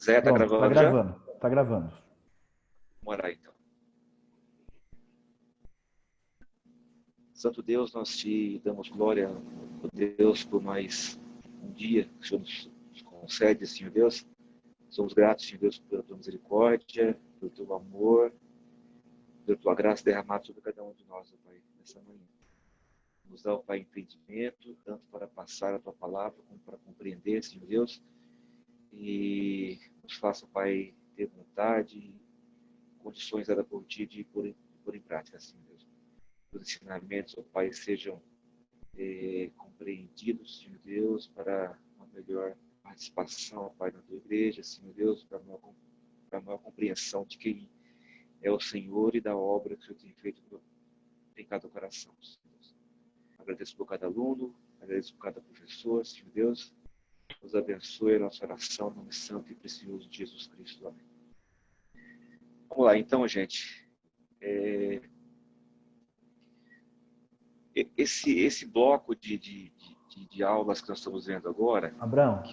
Zé, tá Pronto, tá gravando já? gravando, tá gravando. Vamos lá, então. Santo Deus, nós te damos glória, ó Deus, por mais um dia que o Senhor nos concede, Senhor Deus. Somos gratos, Senhor Deus, pela tua misericórdia, pelo teu amor, pela tua graça derramada sobre cada um de nós, ó Pai, nessa manhã. Nos dá, ó Pai, entendimento, tanto para passar a tua palavra, como para compreender, Senhor Deus. E nos faça, ó Pai, ter vontade, condições era por ti de pôr em prática, Senhor Deus. Os ensinamentos, ó Pai, sejam compreendidos, Senhor Deus, para uma melhor participação, ó Pai, na tua igreja, Senhor Deus, para uma maior compreensão de quem é o Senhor e da obra que o Senhor tem feito em cada coração, Senhor Deus. Agradeço por cada aluno, agradeço por cada professor, Senhor Deus. Nos abençoe a nossa oração, no nome santo e precioso de Jesus Cristo. Amém. Vamos lá, então, gente. Esse bloco de aulas que nós estamos vendo agora... Abraão,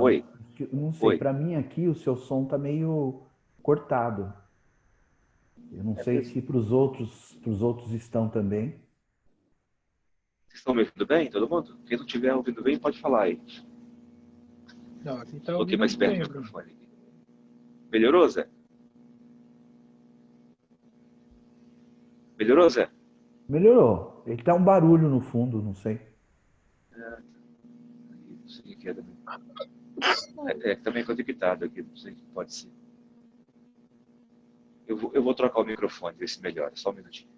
Oi. Não sei, para mim aqui o seu som tá meio cortado. Eu não sei se para os outros estão também. Vocês estão me ouvindo bem, todo mundo? Quem não estiver ouvindo bem, pode falar aí. Não, aqui tá Um pouquinho mais perto do bem, microfone. Melhorou, Zé? Melhorou, Zé? Melhorou. Ele tá um barulho no fundo, não sei. Não sei o que é também. Também conectado aqui, não sei o que pode ser. Eu vou trocar o microfone, ver se melhora. Só um minutinho.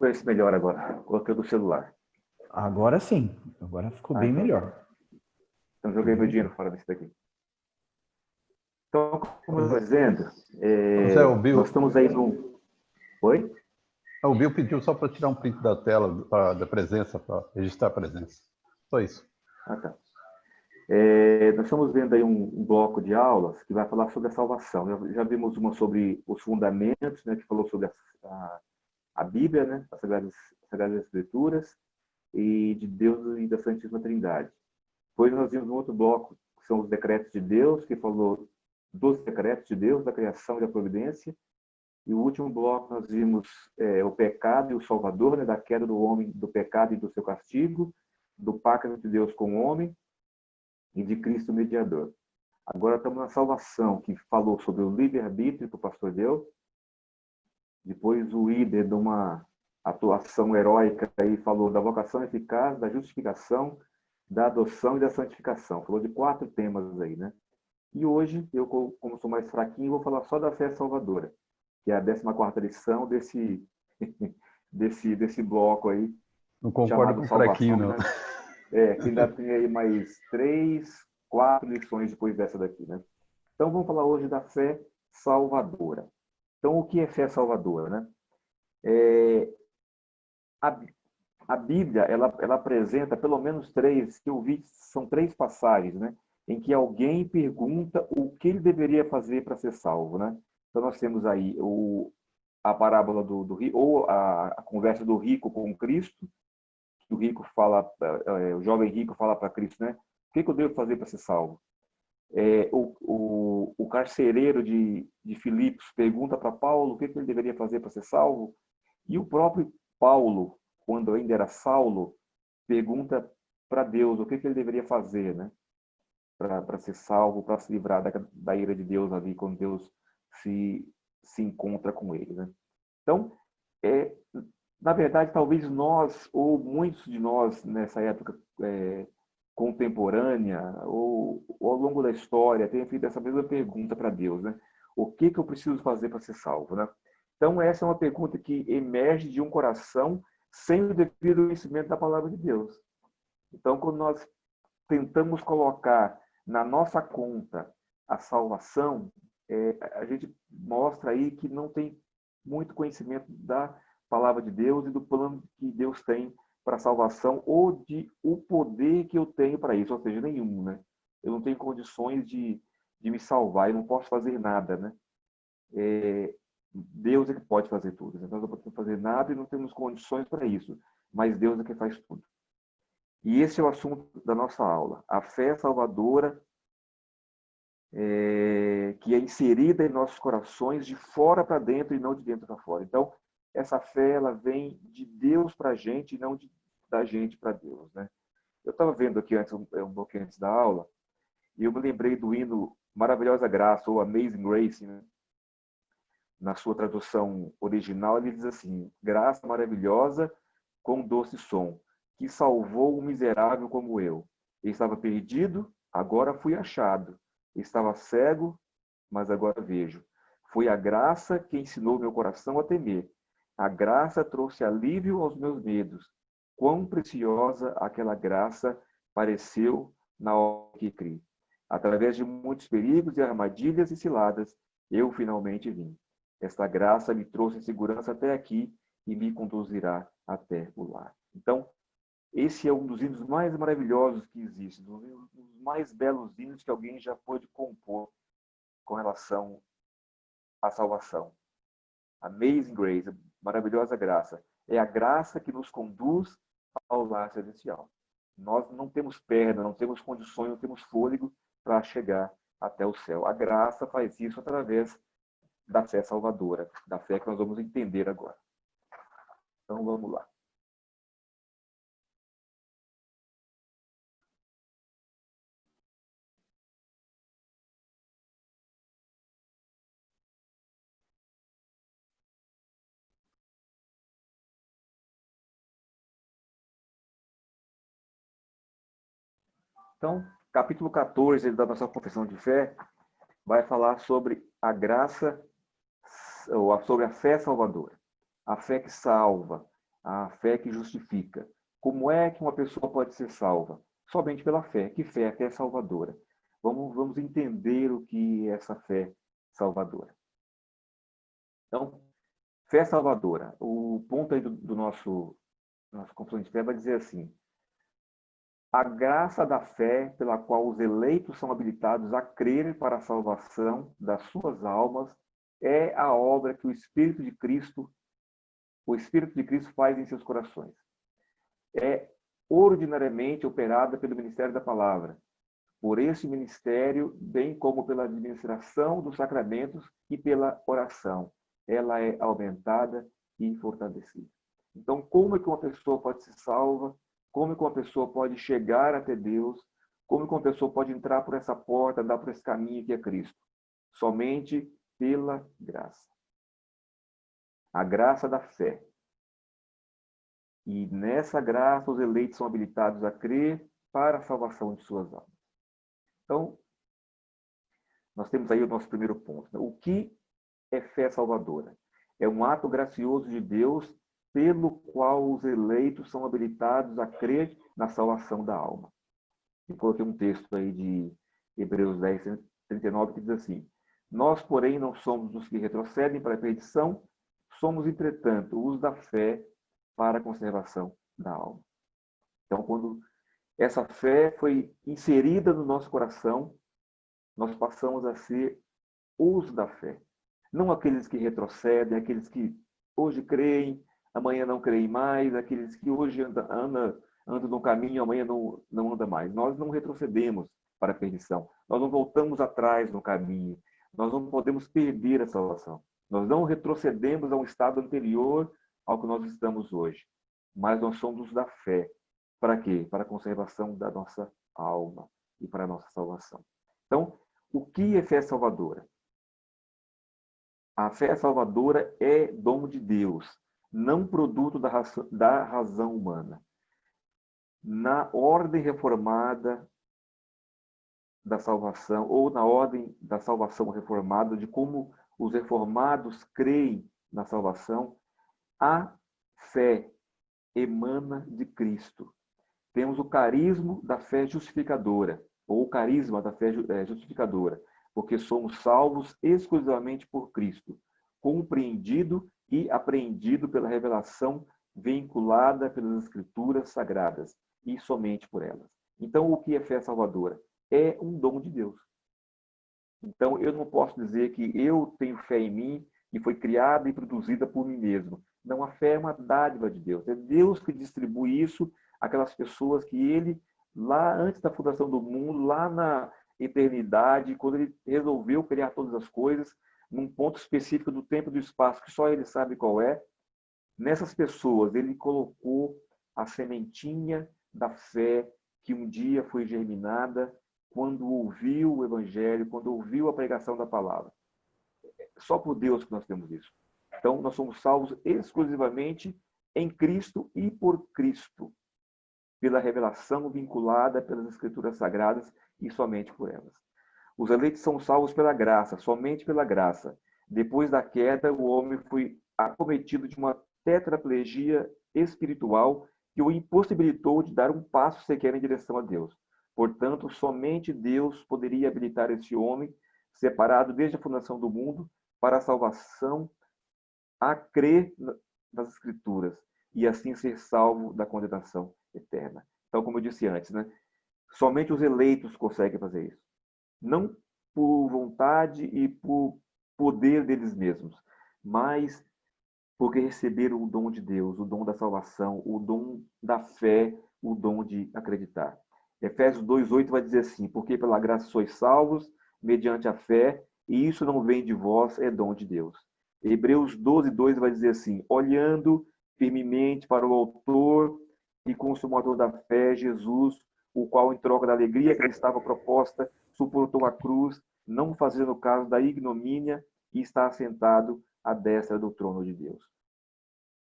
Vou ver se melhora agora. Coloquei do celular. Agora sim. Agora ficou bem então, melhor. Então joguei meu dinheiro fora desse daqui. Então, como eu estou dizendo, nós estamos aí no... Oi? O Bill pediu só para tirar um print da tela da presença, para registrar a presença. Só isso. Ah, tá. Nós estamos vendo aí um bloco de aulas que vai falar sobre a salvação. Já vimos uma sobre os fundamentos, né, que falou sobre a Bíblia, né, as Sagradas Escrituras, e de Deus e da Santíssima Trindade. Depois nós vimos um outro bloco, que são os decretos de Deus, que falou dos decretos de Deus, da criação e da providência. E o último bloco nós vimos o pecado e o Salvador, né, da queda do homem, do pecado e do seu castigo, do pacto de Deus com o homem e de Cristo mediador. Agora estamos na salvação, que falou sobre o livre-arbítrio para o pastor Deus. Depois o líder de uma atuação heróica aí falou da vocação eficaz, da justificação, da adoção e da santificação. Falou de 4 temas aí, né? E hoje, eu, como sou mais fraquinho, vou falar só da fé salvadora, que é a 14ª lição desse bloco aí. Não concordo com o fraquinho, não. Né? Que ainda tem aí mais 3, 4 lições depois dessa daqui, né? Então, vamos falar hoje da fé salvadora. Então, o que é fé salvadora, né? A Bíblia, ela apresenta pelo menos 3, que eu vi, são 3 passagens, né? Em que alguém pergunta o que ele deveria fazer para ser salvo, né? Então, nós temos aí a parábola do rico, ou a conversa do rico com Cristo, que o rico fala, o jovem rico fala para Cristo, né? O que eu devo fazer para ser salvo? O carcereiro de Filipos pergunta para Paulo o que ele deveria fazer para ser salvo, e o próprio Paulo, quando ainda era Saulo, pergunta para Deus o que ele deveria fazer, né, para ser salvo, para se livrar da ira de Deus ali, quando Deus se encontra com ele, né? Então, na verdade, talvez nós, ou muitos de nós nessa época contemporânea, ou ao longo da história, tenham feito essa mesma pergunta para Deus, né? O que eu preciso fazer para ser salvo, né? Então, essa é uma pergunta que emerge de um coração sem o devido conhecimento da palavra de Deus. Então, quando nós tentamos colocar na nossa conta a salvação, a gente mostra aí que não tem muito conhecimento da palavra de Deus e do plano que Deus tem para a salvação ou de o poder que eu tenho para isso, ou seja, nenhum, né? Eu não tenho condições de me salvar, eu não posso fazer nada, né? Deus é que pode fazer tudo. Nós não podemos fazer nada e não temos condições para isso, mas Deus é que faz tudo. E esse é o assunto da nossa aula. A fé salvadora que é inserida em nossos corações de fora para dentro e não de dentro para fora. Então, essa fé ela vem de Deus para a gente e não da gente para Deus, né? Eu estava vendo aqui antes, um pouquinho antes da aula, e eu me lembrei do hino Maravilhosa Graça, ou Amazing Grace, né? Na sua tradução original, ele diz assim: graça maravilhosa com doce som, que salvou um miserável como eu. Eu estava perdido, agora fui achado. Estava cego, mas agora vejo. Foi a graça que ensinou meu coração a temer. A graça trouxe alívio aos meus medos. Quão preciosa aquela graça pareceu na hora que criei. Através de muitos perigos e armadilhas e ciladas, eu finalmente vim. Esta graça me trouxe segurança até aqui e me conduzirá até o lar. Então, esse é um dos hinos mais maravilhosos que existe, um dos mais belos hinos que alguém já pôde compor com relação à salvação. Amazing Grace, maravilhosa graça. É a graça que nos conduz ao lar celestial. Nós não temos perna, não temos condições, não temos fôlego para chegar até o céu. A graça faz isso através da fé salvadora, da fé que nós vamos entender agora. Então, vamos lá. Então, capítulo 14 da nossa confissão de fé vai falar sobre a graça, ou sobre a fé salvadora. A fé que salva, a fé que justifica. Como é que uma pessoa pode ser salva? Somente pela fé. Que fé? A fé salvadora. Vamos entender o que é essa fé salvadora. Então, fé salvadora. O ponto aí do nosso confissão de fé vai dizer assim: a graça da fé pela qual os eleitos são habilitados a crer para a salvação das suas almas é a obra que o Espírito de Cristo faz em seus corações. É ordinariamente operada pelo ministério da palavra, por esse ministério, bem como pela administração dos sacramentos e pela oração. Ela é aumentada e fortalecida. Então, como é que uma pessoa pode ser salva? Como é que uma pessoa pode chegar até Deus? Como é que uma pessoa pode entrar por essa porta, andar por esse caminho que é Cristo? Somente pela graça. A graça da fé. E nessa graça os eleitos são habilitados a crer para a salvação de suas almas. Então, nós temos aí o nosso primeiro ponto. O que é fé salvadora? É um ato gracioso de Deus pelo qual os eleitos são habilitados a crer na salvação da alma. Eu coloquei um texto aí de Hebreus 10, 39, que diz assim: nós, porém, não somos os que retrocedem para a perdição, somos, entretanto, os da fé para a conservação da alma. Então, quando essa fé foi inserida no nosso coração, nós passamos a ser os da fé. Não aqueles que retrocedem, aqueles que hoje creem, amanhã não creem mais, aqueles que hoje andam no caminho, amanhã não anda mais. Nós não retrocedemos para a perdição. Nós não voltamos atrás no caminho. Nós não podemos perder a salvação. Nós não retrocedemos a um estado anterior ao que nós estamos hoje. Mas nós somos da fé. Para quê? Para a conservação da nossa alma e para a nossa salvação. Então, o que é fé salvadora? A fé salvadora é dom de Deus, não produto da razão humana. Na ordem reformada da salvação, ou na ordem da salvação reformada, de como os reformados creem na salvação, a fé emana de Cristo. Temos o carisma da fé justificadora, ou o carisma da fé justificadora. porque somos salvos exclusivamente por Cristo, compreendido e apreendido pela revelação vinculada pelas Escrituras Sagradas, e somente por elas. Então, o que é fé salvadora? É um dom de Deus. Então, eu não posso dizer que eu tenho fé em mim e foi criada e produzida por mim mesmo. Não, a fé é uma dádiva de Deus. É Deus que distribui isso àquelas pessoas que Ele, lá antes da fundação do mundo, lá na eternidade, quando Ele resolveu criar todas as coisas, num ponto específico do tempo e do espaço, que só Ele sabe qual é, nessas pessoas Ele colocou a sementinha da fé que um dia foi germinada quando ouviu o Evangelho, quando ouviu a pregação da palavra. Só por Deus que nós temos isso. Então, nós somos salvos exclusivamente em Cristo e por Cristo, pela revelação vinculada pelas Escrituras Sagradas e somente por elas. Os eleitos são salvos pela graça, somente pela graça. Depois da queda, o homem foi acometido de uma tetraplegia espiritual que o impossibilitou de dar um passo sequer em direção a Deus. Portanto, somente Deus poderia habilitar esse homem, separado desde a fundação do mundo, para a salvação, a crer nas Escrituras e assim ser salvo da condenação eterna. Então, como eu disse antes, né? Somente os eleitos conseguem fazer isso. Não por vontade e por poder deles mesmos, mas porque receberam o dom de Deus, o dom da salvação, o dom da fé, o dom de acreditar. Efésios 2:8 vai dizer assim: porque pela graça sois salvos, mediante a fé, e isso não vem de vós, é dom de Deus. Hebreus 12:2 vai dizer assim: olhando firmemente para o autor e consumador da fé, Jesus, o qual, em troca da alegria que lhe estava proposta, suportou a cruz, não fazendo caso da ignomínia, e está assentado à destra do trono de Deus.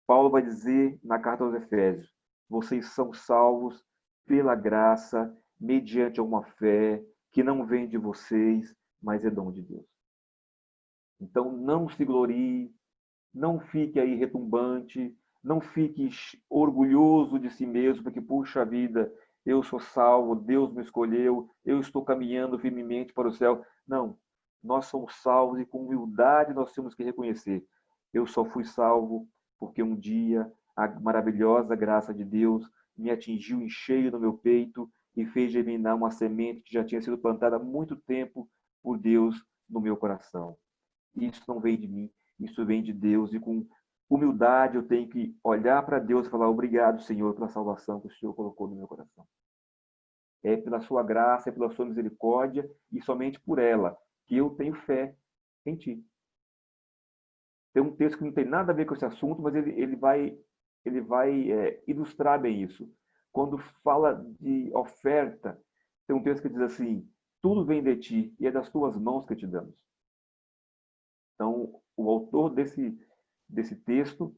Paulo vai dizer na carta aos Efésios: vocês são salvos pela graça, mediante uma fé que não vem de vocês, mas é dom de Deus. Então, não se glorie, não fique aí retumbante, não fique orgulhoso de si mesmo, porque, puxa vida, eu sou salvo, Deus me escolheu, eu estou caminhando firmemente para o céu. Não, nós somos salvos e com humildade nós temos que reconhecer: eu só fui salvo porque um dia a maravilhosa graça de Deus me atingiu em cheio no meu peito e fez germinar uma semente que já tinha sido plantada há muito tempo por Deus no meu coração. Isso não vem de mim, isso vem de Deus, e com humildade eu tenho que olhar para Deus e falar: obrigado, Senhor, pela salvação que o Senhor colocou no meu coração. É pela sua graça, é pela sua misericórdia e somente por ela que eu tenho fé em Ti. Tem um texto que não tem nada a ver com esse assunto, mas ele vai ilustrar bem isso. Quando fala de oferta, tem um texto que diz assim: tudo vem de Ti e é das Tuas mãos que te damos. Então, o autor desse texto,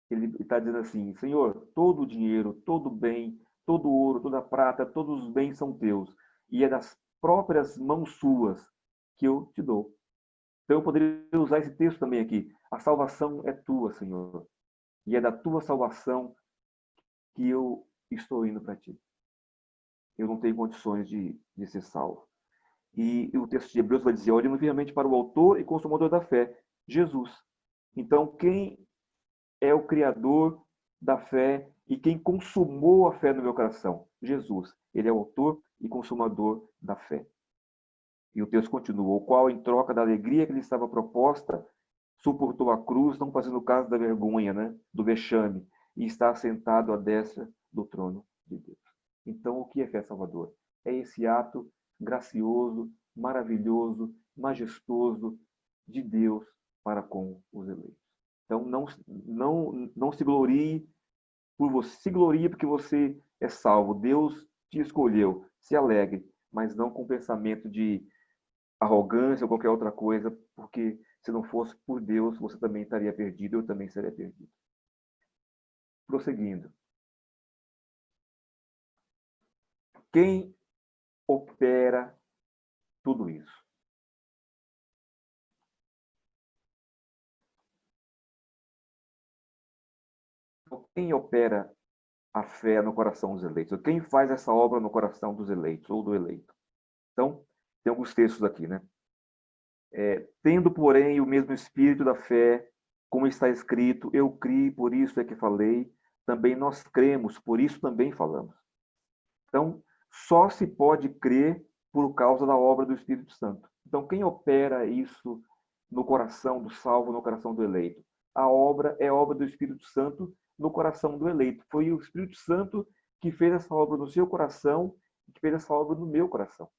ele está dizendo assim: Senhor, todo o dinheiro, todo o bem, todo o ouro, toda a prata, todos os bens são teus, e é das próprias mãos suas que eu te dou. Então, eu poderia usar esse texto também aqui: a salvação é tua, Senhor, e é da tua salvação que eu estou indo para ti. Eu não tenho condições de ser salvo. E o texto de Hebreus vai dizer: olhando firmemente para o autor e consumador da fé, Jesus. Então, quem é o criador da fé e quem consumou a fé no meu coração? Jesus. Ele é o autor e consumador da fé. E o texto continua: o qual, em troca da alegria que lhe estava proposta, suportou a cruz, não fazendo caso da vergonha, né, do vexame, e está assentado à destra do trono de Deus. Então, o que é fé salvadora? É esse ato gracioso, maravilhoso, majestoso de Deus para com os eleitos. Então, não se glorie por você, se glorie porque você é salvo. Deus te escolheu, se alegre, mas não com pensamento de arrogância ou qualquer outra coisa, porque se não fosse por Deus, você também estaria perdido, eu também seria perdido. Prosseguindo. Quem opera tudo isso? Quem opera a fé no coração dos eleitos? Quem faz essa obra no coração dos eleitos ou do eleito? Então, tem alguns textos aqui, né? Tendo, porém, o mesmo espírito da fé, como está escrito, eu criei, por isso é que falei, também nós cremos, por isso também falamos. Então, só se pode crer por causa da obra do Espírito Santo. Então, quem opera isso no coração do salvo, no coração do eleito? A obra é a obra do Espírito Santo no coração do eleito. Foi o Espírito Santo que fez essa obra no seu coração e que fez essa obra no meu coração.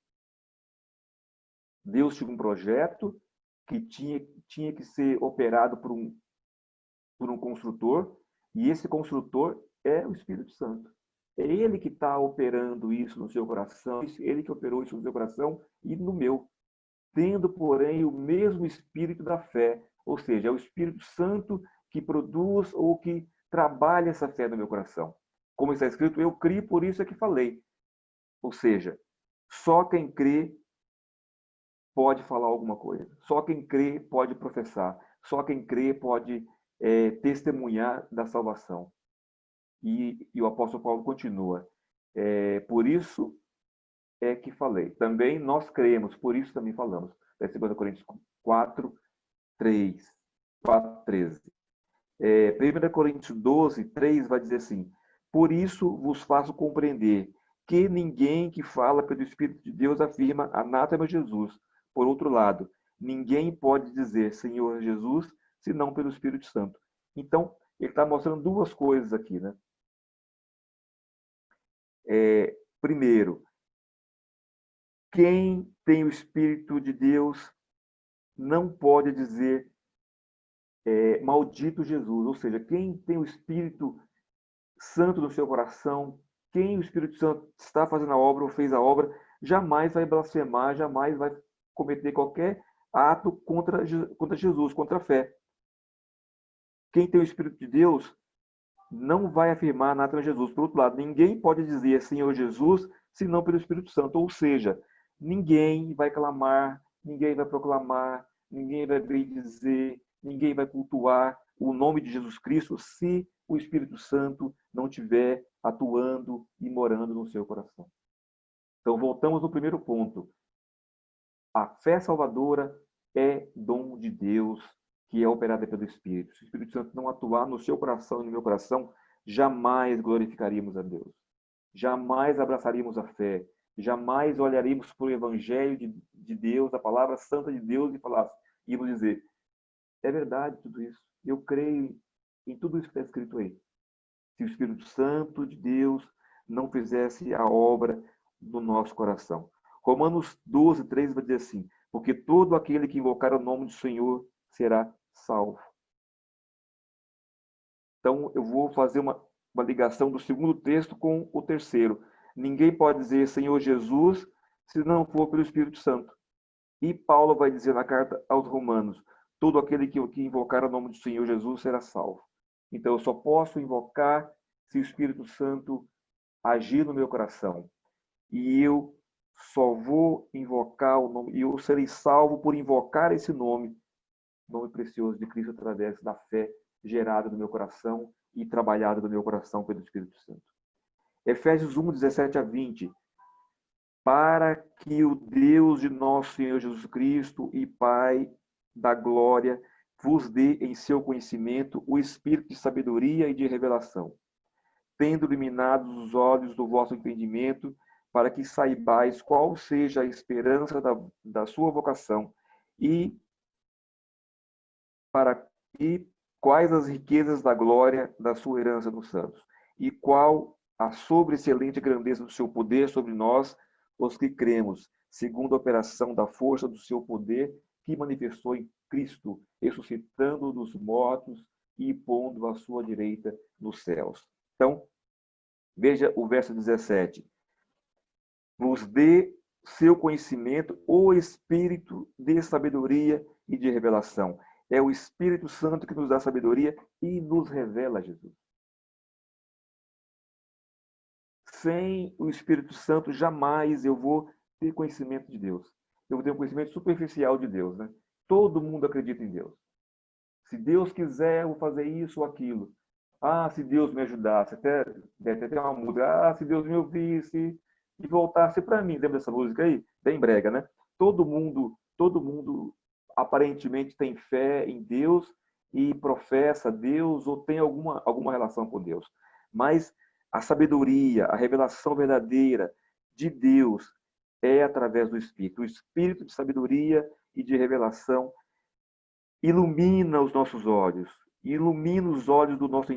Deus tinha um projeto que tinha que ser operado por um construtor, e esse construtor é o Espírito Santo. É ele que está operando isso no seu coração, ele que operou isso no seu coração e no meu. Tendo, porém, o mesmo espírito da fé, ou seja, é o Espírito Santo que produz ou que trabalha essa fé no meu coração. Como está escrito, eu criei, por isso é que falei. Ou seja, só quem crê pode falar alguma coisa. Só quem crê pode professar. Só quem crê pode testemunhar da salvação. E o apóstolo Paulo continua. Por isso é que falei. Também nós cremos, por isso também falamos. 2 Coríntios 4, 3, 4, 13. 1 Coríntios 12, 3 vai dizer assim: por isso vos faço compreender que ninguém que fala pelo Espírito de Deus afirma anátema Jesus. Por outro lado, ninguém pode dizer Senhor Jesus senão pelo Espírito Santo. Então, ele está mostrando duas coisas aqui, né? Primeiro, quem tem o Espírito de Deus não pode dizer maldito Jesus. Ou seja, quem tem o Espírito Santo no seu coração, quem o Espírito Santo está fazendo a obra ou fez a obra, jamais vai blasfemar, jamais vai cometer qualquer ato contra Jesus, contra a fé. Quem tem o Espírito de Deus não vai afirmar nada a Jesus. Por outro lado, ninguém pode dizer Senhor Jesus senão pelo Espírito Santo. Ou seja, ninguém vai clamar, ninguém vai proclamar, ninguém vai dizer, ninguém vai cultuar o nome de Jesus Cristo se o Espírito Santo não estiver atuando e morando no seu coração. Então, voltamos no primeiro ponto. A fé salvadora é dom de Deus, que é operada pelo Espírito. Se o Espírito Santo não atuar no seu coração e no meu coração, jamais glorificaríamos a Deus. Jamais abraçaríamos a fé. Jamais olharíamos para o Evangelho de Deus, a palavra santa de Deus, e íamos dizer, é verdade tudo isso. Eu creio em tudo isso que está escrito aí. Se o Espírito Santo de Deus não fizesse a obra no nosso coração. Romanos 12, 3 vai dizer assim, porque todo aquele que invocar o nome do Senhor será salvo. Então, eu vou fazer uma ligação do segundo texto com o terceiro. Ninguém pode dizer Senhor Jesus se não for pelo Espírito Santo. E Paulo vai dizer na carta aos Romanos, todo aquele que invocar o nome do Senhor Jesus será salvo. Então, eu só posso invocar se o Espírito Santo agir no meu coração. E eu só vou invocar o nome, e eu serei salvo por invocar esse nome precioso de Cristo através da fé gerada no meu coração e trabalhada no meu coração pelo Espírito Santo. Efésios 1, 17 a 20. Para que o Deus de nosso Senhor Jesus Cristo e Pai da glória vos dê em seu conhecimento o espírito de sabedoria e de revelação, tendo iluminados os olhos do vosso entendimento, para que saibais qual seja a esperança da sua vocação e quais as riquezas da glória da sua herança nos santos, e qual a sobreexcelente grandeza do seu poder sobre nós, os que cremos, segundo a operação da força do seu poder, que manifestou em Cristo, ressuscitando dos mortos e pondo à sua direita nos céus. Então, veja o verso 17. Vos dê seu conhecimento o espírito de sabedoria e de revelação. É o Espírito Santo que nos dá sabedoria e nos revela Jesus. Sem o Espírito Santo, jamais eu vou ter conhecimento de Deus. Eu vou ter um conhecimento superficial de Deus, né? Todo mundo acredita em Deus. Se Deus quiser, eu vou fazer isso ou aquilo. Ah, se Deus me ajudasse. Deve até uma música. Ah, se Deus me ouvisse e voltasse para mim. Lembra dessa música aí? Bem brega, né? Todo mundo aparentemente tem fé em Deus e professa Deus ou tem alguma relação com Deus. Mas a sabedoria, a revelação verdadeira de Deus é através do Espírito. O Espírito de sabedoria e de revelação ilumina os nossos olhos, ilumina os olhos do nosso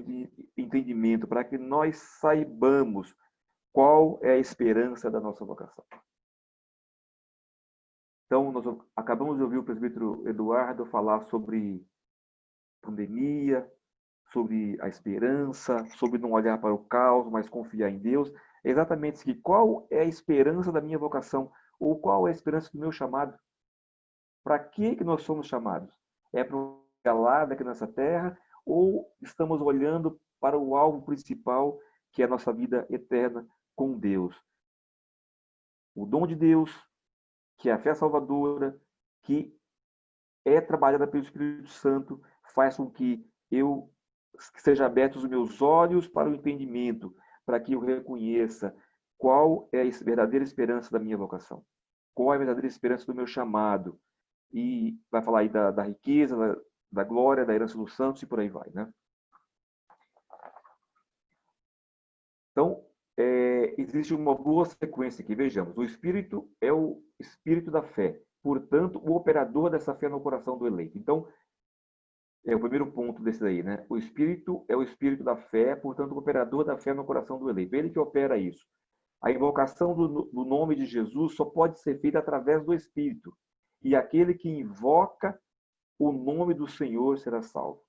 entendimento, para que nós saibamos qual é a esperança da nossa vocação. Então, nós acabamos de ouvir o presbítero Eduardo falar sobre pandemia, sobre a esperança, sobre não olhar para o caos, mas confiar em Deus. É exatamente isso aqui. Qual é a esperança da minha vocação? Ou qual é a esperança do meu chamado? Para que nós somos chamados? É para um galado aqui nessa terra? Ou estamos olhando para o alvo principal, que é a nossa vida eterna com Deus? O dom de Deus, que é a fé salvadora, que é trabalhada pelo Espírito Santo, faz com que seja abertos os meus olhos para o entendimento, para que eu reconheça qual é a verdadeira esperança da minha vocação, qual é a verdadeira esperança do meu chamado. E vai falar aí da riqueza, da glória, da herança dos santos e por aí vai, né? Então, existe uma boa sequência aqui. Vejamos, o Espírito é o Espírito da fé, portanto, o operador dessa fé no coração do eleito. Então, é o primeiro ponto desse daí, né? O Espírito é o Espírito da fé, portanto, o operador da fé no coração do eleito. Ele que opera isso. A invocação do nome de Jesus só pode ser feita através do Espírito. E aquele que invoca o nome do Senhor será salvo.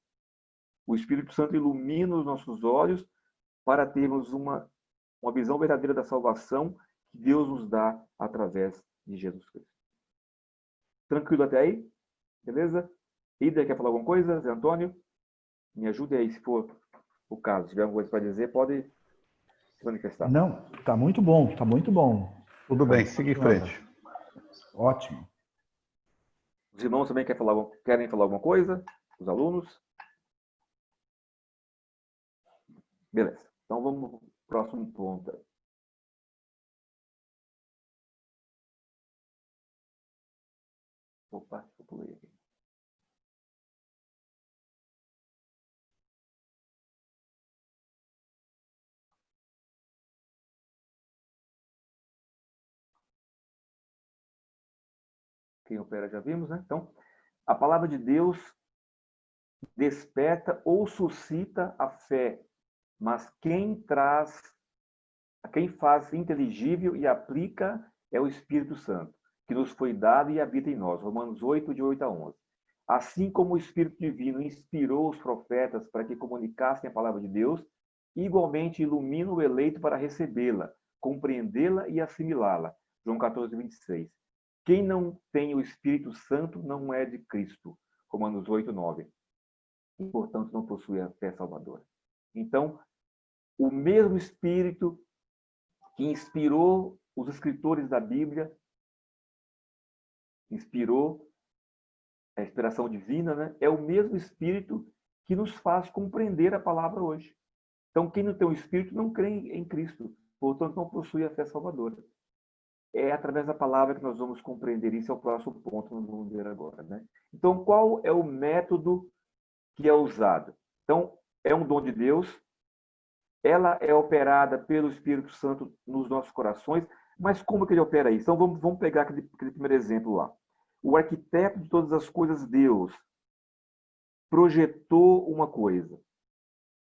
O Espírito Santo ilumina os nossos olhos para termos uma visão verdadeira da salvação que Deus nos dá através de Jesus Cristo. Tranquilo até aí? Beleza? Ida, quer falar alguma coisa? Zé Antônio? Me ajude aí, se for o caso. Se tiver alguma coisa para dizer, pode se manifestar. Não, tá muito bom, tá muito bom. Tudo bem, siga em frente. Ótimo. Os irmãos também querem falar alguma coisa? Os alunos? Beleza. Então vamos para o próximo ponto. Opa, eu pulei aqui. Quem opera já vimos, né? Então, a palavra de Deus desperta ou suscita a fé, mas quem faz inteligível e aplica é o Espírito Santo, que nos foi dado e habita em nós. Romanos 8, de 8 a 11. Assim como o Espírito Divino inspirou os profetas para que comunicassem a palavra de Deus, igualmente ilumina o eleito para recebê-la, compreendê-la e assimilá-la. João 14, 26. Quem não tem o Espírito Santo não é de Cristo. Romanos 8, 9. E, portanto, não possui a fé salvadora. Então, o mesmo Espírito que inspirou os escritores da Bíblia, inspirou a inspiração divina, né? É o mesmo Espírito que nos faz compreender a palavra hoje. Então, quem não tem o Espírito não crê em Cristo, portanto, não possui a fé salvadora. É através da palavra que nós vamos compreender isso, é o próximo ponto que nós vamos ver agora, né? Então, qual é o método que é usado? Então, é um dom de Deus, ela é operada pelo Espírito Santo nos nossos corações, mas como que ele opera isso? Então, vamos pegar aquele primeiro exemplo lá. O arquiteto de todas as coisas, Deus, projetou uma coisa.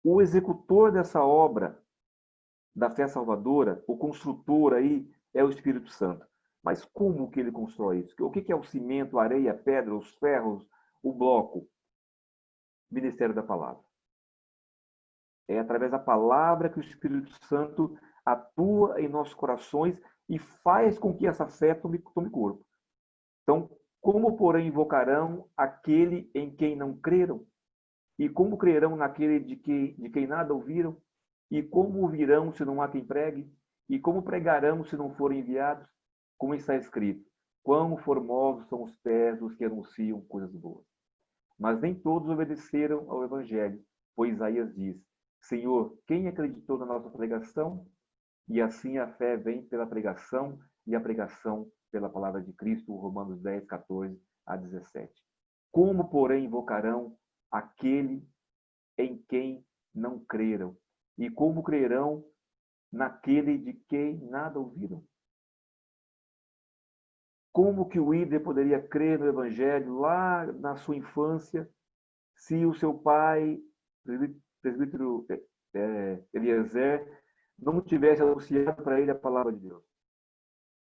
O executor dessa obra, da fé salvadora, o construtor aí, é o Espírito Santo. Mas como que ele constrói isso? O que é o cimento, a areia, a pedra, os ferros, o bloco? Ministério da Palavra. É através da palavra que o Espírito Santo atua em nossos corações e faz com que essa fé tome corpo. Então, como, porém, invocarão aquele em quem não creram? E como crerão naquele de quem nada ouviram? E como ouvirão se não há quem pregue? E como pregarão se não forem enviados? Como está escrito: quão formosos são os pés dos que anunciam coisas boas. Mas nem todos obedeceram ao Evangelho, pois Isaías diz: Senhor, quem acreditou na nossa pregação? E assim a fé vem pela pregação, e a pregação pela palavra de Cristo, Romanos 10, 14 a 17. Como, porém, invocarão aquele em quem não creram? E como crerão naquele de quem nada ouviram? Como que o líder poderia crer no Evangelho lá na sua infância, se o seu pai, presbítero Eliezer, não tivesse anunciado para ele a palavra de Deus?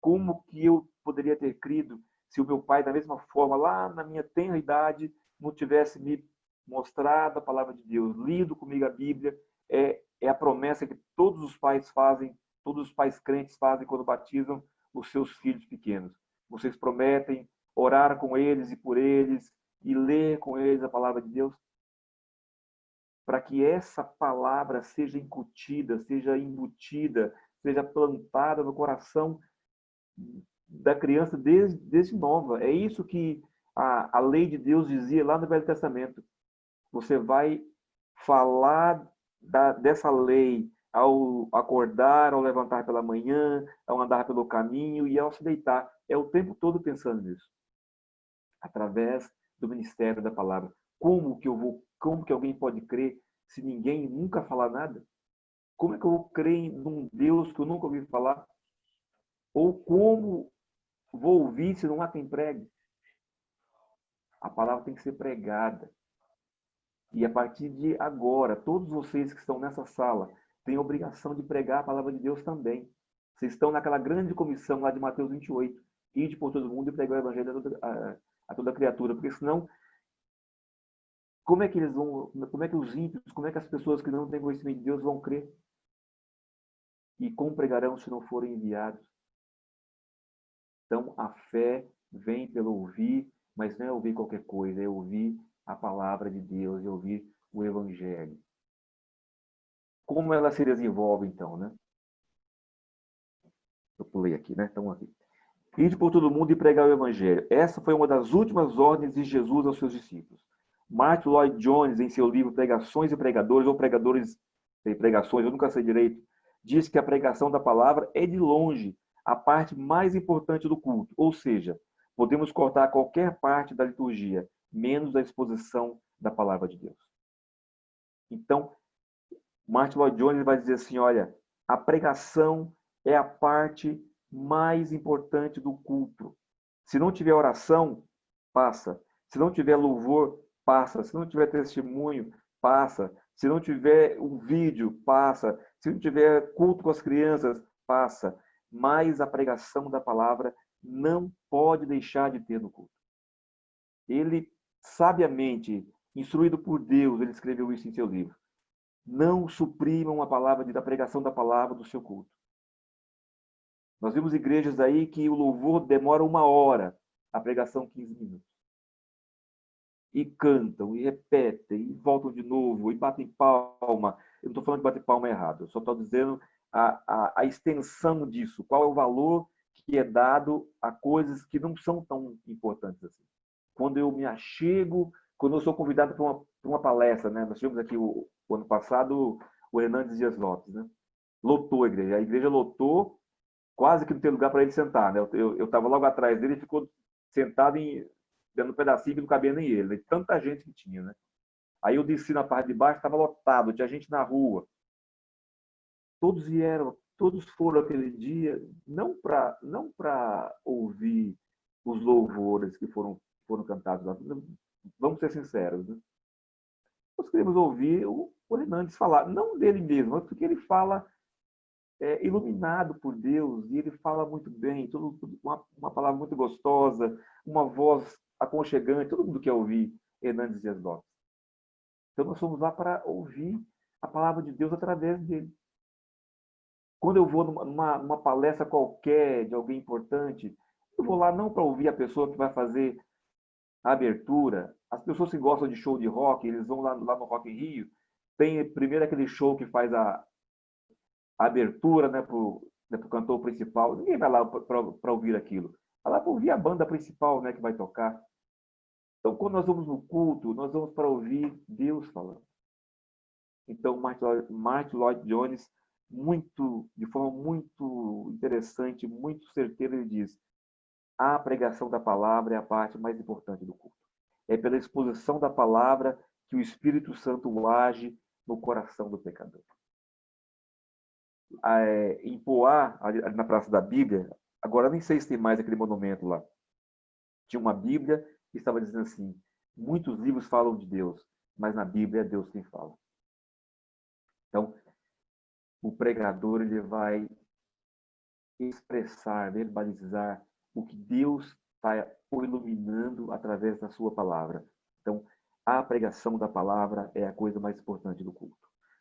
Como que eu poderia ter crido se o meu pai, da mesma forma, lá na minha tenra idade, não tivesse me mostrado a palavra de Deus, lido comigo a Bíblia? É a promessa que todos os pais fazem, todos os pais crentes fazem quando batizam os seus filhos pequenos. Vocês prometem orar com eles e por eles e ler com eles a palavra de Deus, para que essa palavra seja incutida, seja embutida, seja plantada no coração da criança desde nova. É isso que a lei de Deus dizia lá no Velho Testamento. Você vai falar dessa lei ao acordar, ao levantar pela manhã, ao andar pelo caminho e ao se deitar. É o tempo todo pensando nisso. Através do ministério da palavra. Como que alguém pode crer se ninguém nunca falar nada? Como é que eu vou crer num Deus que eu nunca ouvi falar? Ou como vou ouvir se não há quem pregue? A palavra tem que ser pregada. E a partir de agora, todos vocês que estão nessa sala têm a obrigação de pregar a palavra de Deus também. Vocês estão naquela grande comissão lá de Mateus 28. Ide por todo mundo e pregar o evangelho a toda criatura. Porque senão, como é que eles vão, como é que os ímpios, como é que as pessoas que não têm conhecimento de Deus vão crer? E como pregarão se não forem enviados? Então, a fé vem pelo ouvir, mas não é ouvir qualquer coisa, é ouvir a palavra de Deus, é ouvir o Evangelho. Como ela se desenvolve, então, né? Eu pulei aqui, né? Então, aqui. Ide por todo mundo e pregar o Evangelho. Essa foi uma das últimas ordens de Jesus aos seus discípulos. Martin Lloyd Jones, em seu livro Pregações e Pregadores, ou Pregadores e Pregações, eu nunca sei direito, diz que a pregação da palavra é, de longe, a parte mais importante do culto. Ou seja, podemos cortar qualquer parte da liturgia, menos a exposição da palavra de Deus. Então, Martin Lloyd Jones vai dizer assim, olha, a pregação é a parte mais importante do culto. Se não tiver oração, passa. Se não tiver louvor, passa. Se não tiver testemunho, passa. Se não tiver um vídeo, passa. Se não tiver culto com as crianças, passa. Mas a pregação da palavra não pode deixar de ter no culto. Ele, sabiamente, instruído por Deus, ele escreveu isso em seu livro. Não suprimam a palavra da pregação da palavra do seu culto. Nós vimos igrejas aí que o louvor demora 1 hora, a pregação 15 minutos. E cantam, e repetem, e voltam de novo, e batem palma. Eu não estou falando de bater palma errado, eu só estou dizendo a extensão disso. Qual é o valor que é dado a coisas que não são tão importantes assim. Quando eu me achego, quando eu sou convidado para uma palestra, né? Nós tivemos aqui o ano passado o Hernandes Dias Lopes, né? Lotou a igreja lotou, quase que não tem lugar para ele sentar, né? Eu estava logo atrás dele e ficou sentado dando um pedacinho que não cabia nem ele, né? Tanta gente que tinha, né? Aí eu desci na parte de baixo, estava lotado, tinha gente na rua. Todos vieram, todos foram aquele dia, não para ouvir os louvores que foram cantados lá. Vamos ser sinceros, né? Nós queremos ouvir o Hernandes falar, não dele mesmo, mas porque ele fala iluminado por Deus, e ele fala muito bem, uma palavra muito gostosa, uma voz aconchegante, todo mundo quer ouvir Hernandes Dias Lopes. Então nós somos lá para ouvir a palavra de Deus através dele. Quando eu vou numa palestra qualquer de alguém importante, eu vou lá não para ouvir a pessoa que vai fazer a abertura. As pessoas que gostam de show de rock, eles vão lá no Rock in Rio, tem primeiro aquele show que faz a abertura, né, para o cantor principal. Ninguém vai lá para ouvir aquilo. Vai lá para ouvir a banda principal, né, que vai tocar. Então, quando nós vamos no culto, nós vamos para ouvir Deus falando. Então, Martin Lloyd Jones, de forma muito interessante, muito certeira, ele diz: a pregação da palavra é a parte mais importante do culto. É pela exposição da palavra que o Espírito Santo age no coração do pecador. Em Poá, ali na Praça da Bíblia, agora nem sei se tem mais aquele monumento lá, tinha uma Bíblia que estava dizendo assim: muitos livros falam de Deus, mas na Bíblia é Deus quem fala. Então, o pregador ele vai expressar, verbalizar o que Deus está iluminando através da sua palavra. Então, a pregação da palavra é a coisa mais importante do culto.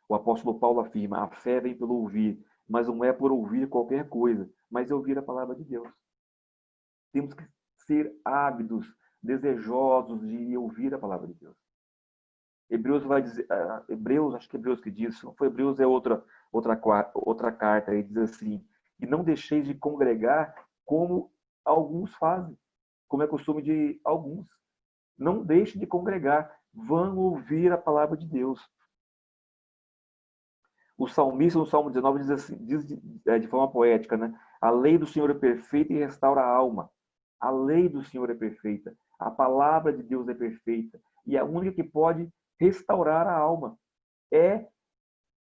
O apóstolo Paulo afirma: a fé vem pelo ouvir, mas não é por ouvir qualquer coisa, mas é ouvir a palavra de Deus. Temos que ser ávidos, desejosos de ouvir a palavra de Deus. Hebreus vai dizer, Hebreus, acho que Hebreus que diz, não foi Hebreus, é outra carta, ele diz assim: e não deixeis de congregar como alguns fazem, como é costume de alguns. Não deixe de congregar, vão ouvir a palavra de Deus. O salmista, no Salmo 19, diz assim, diz de forma poética, né? A lei do Senhor é perfeita e restaura a alma. A lei do Senhor é perfeita. A palavra de Deus é perfeita. E a única que pode restaurar a alma é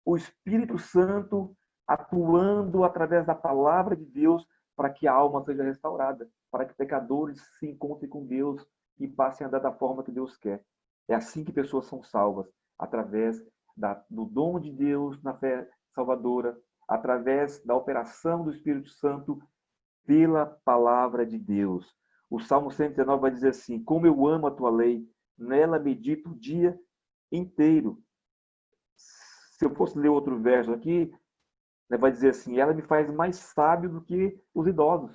o Espírito Santo atuando através da palavra de Deus para que a alma seja restaurada, para que pecadores se encontrem com Deus e passem a andar da forma que Deus quer. É assim que pessoas são salvas, através do dom de Deus na fé salvadora, através da operação do Espírito Santo pela palavra de Deus. O Salmo 119 vai dizer assim: como eu amo a tua lei, nela medito o dia inteiro. Se eu fosse ler outro verso aqui, vai dizer assim: ela me faz mais sábio do que os idosos.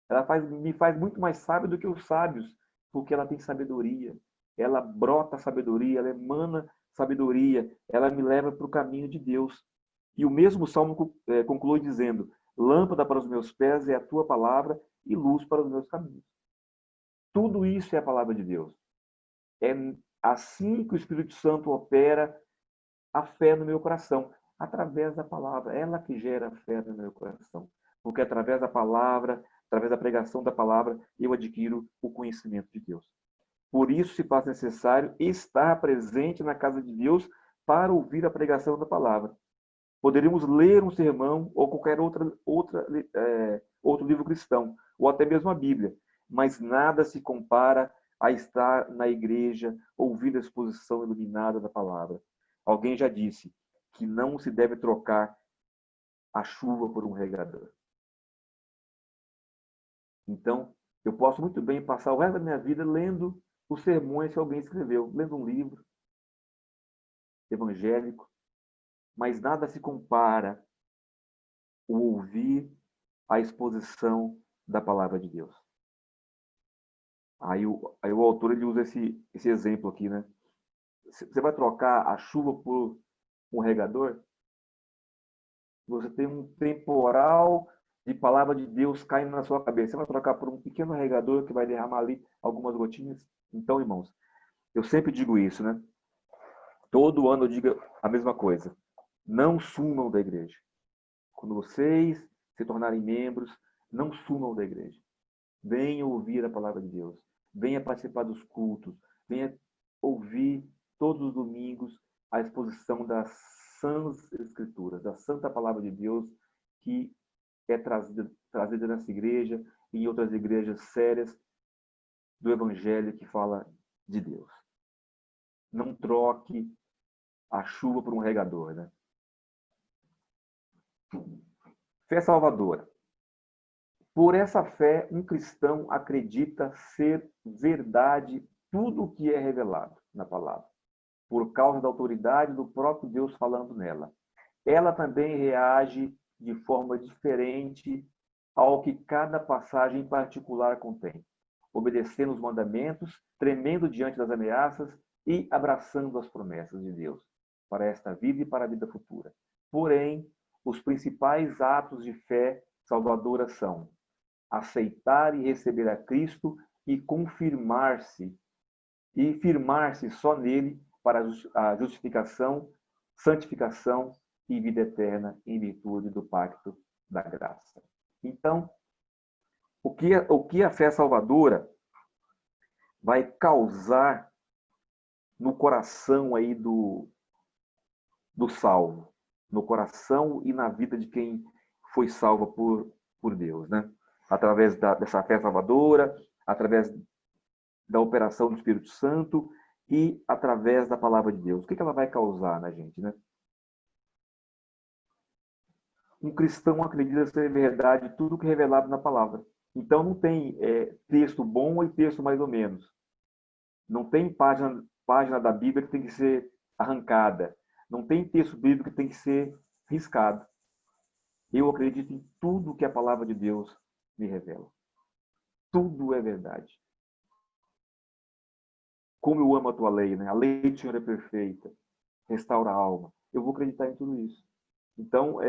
Ela me faz muito mais sábio do que os sábios, porque ela tem sabedoria. Ela brota sabedoria, ela emana sabedoria, ela me leva para o caminho de Deus. E o mesmo Salmo conclui dizendo: lâmpada para os meus pés é a tua palavra e luz para os meus caminhos. Tudo isso é a palavra de Deus. É assim que o Espírito Santo opera a fé no meu coração, através da palavra. Ela que gera a fé no meu coração. Porque através da palavra, através da pregação da palavra, eu adquiro o conhecimento de Deus. Por isso se faz necessário estar presente na casa de Deus para ouvir a pregação da palavra. Poderíamos ler um sermão ou qualquer outro livro cristão, ou até mesmo a Bíblia, mas nada se compara a estar na igreja, ouvindo a exposição iluminada da palavra. Alguém já disse que não se deve trocar a chuva por um regador. Então, eu posso muito bem passar o resto da minha vida lendo os sermões que alguém escreveu, lendo um livro evangélico, mas nada se compara o ouvir a exposição da palavra de Deus. Aí o autor ele usa esse exemplo aqui, né? Você vai trocar a chuva por um regador? Você tem um temporal de palavra de Deus caindo na sua cabeça. Você vai trocar por um pequeno regador que vai derramar ali algumas gotinhas? Então, irmãos, eu sempre digo isso, né? Todo ano eu digo a mesma coisa. Não sumam da igreja. Quando vocês se tornarem membros, não sumam da igreja. Venham ouvir a palavra de Deus. Venha participar dos cultos. Venha ouvir todos os domingos a exposição das sãs escrituras, da santa palavra de Deus que é trazida nessa igreja e em outras igrejas sérias do evangelho que fala de Deus. Não troque a chuva por um regador, né? Fé salvadora. Por essa fé, um cristão acredita ser verdade tudo o que é revelado na palavra, por causa da autoridade do próprio Deus falando nela. Ela também reage de forma diferente ao que cada passagem particular contém, obedecendo os mandamentos, tremendo diante das ameaças e abraçando as promessas de Deus para esta vida e para a vida futura. Porém, os principais atos de fé salvadora são aceitar e receber a Cristo e firmar-se só nele para a justificação, santificação e vida eterna em virtude do pacto da graça. Então, o que a fé salvadora vai causar no coração aí do salvo, no coração e na vida de quem foi salvo por Deus, né? Através dessa fé salvadora, através da operação do Espírito Santo e através da palavra de Deus. O que ela vai causar na gente, né? Um cristão acredita ser verdade tudo que é revelado na palavra. Então não tem texto bom e texto mais ou menos. Não tem página da Bíblia que tem que ser arrancada. Não tem texto bíblico que tem que ser riscado. Eu acredito em tudo que a palavra de Deus me revela. Tudo é verdade. Como eu amo a tua lei, né? A lei do Senhor é perfeita. Restaura a alma. Eu vou acreditar em tudo isso. Então,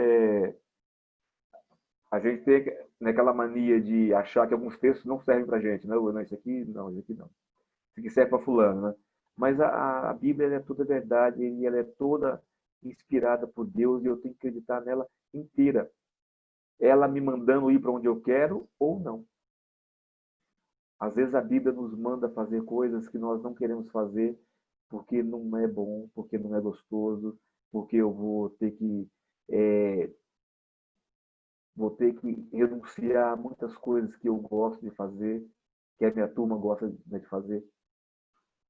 a gente tem aquela mania de achar que alguns textos não servem para a gente. Não, isso aqui não, isso aqui não. Isso aqui serve para fulano, né? Mas a Bíblia ela é toda verdade e ela é toda inspirada por Deus e eu tenho que acreditar nela inteira. Ela me mandando ir para onde eu quero ou não. Às vezes a Bíblia nos manda fazer coisas que nós não queremos fazer porque não é bom, porque não é gostoso, porque eu vou ter que renunciar a muitas coisas que eu gosto de fazer, que a minha turma gosta de fazer.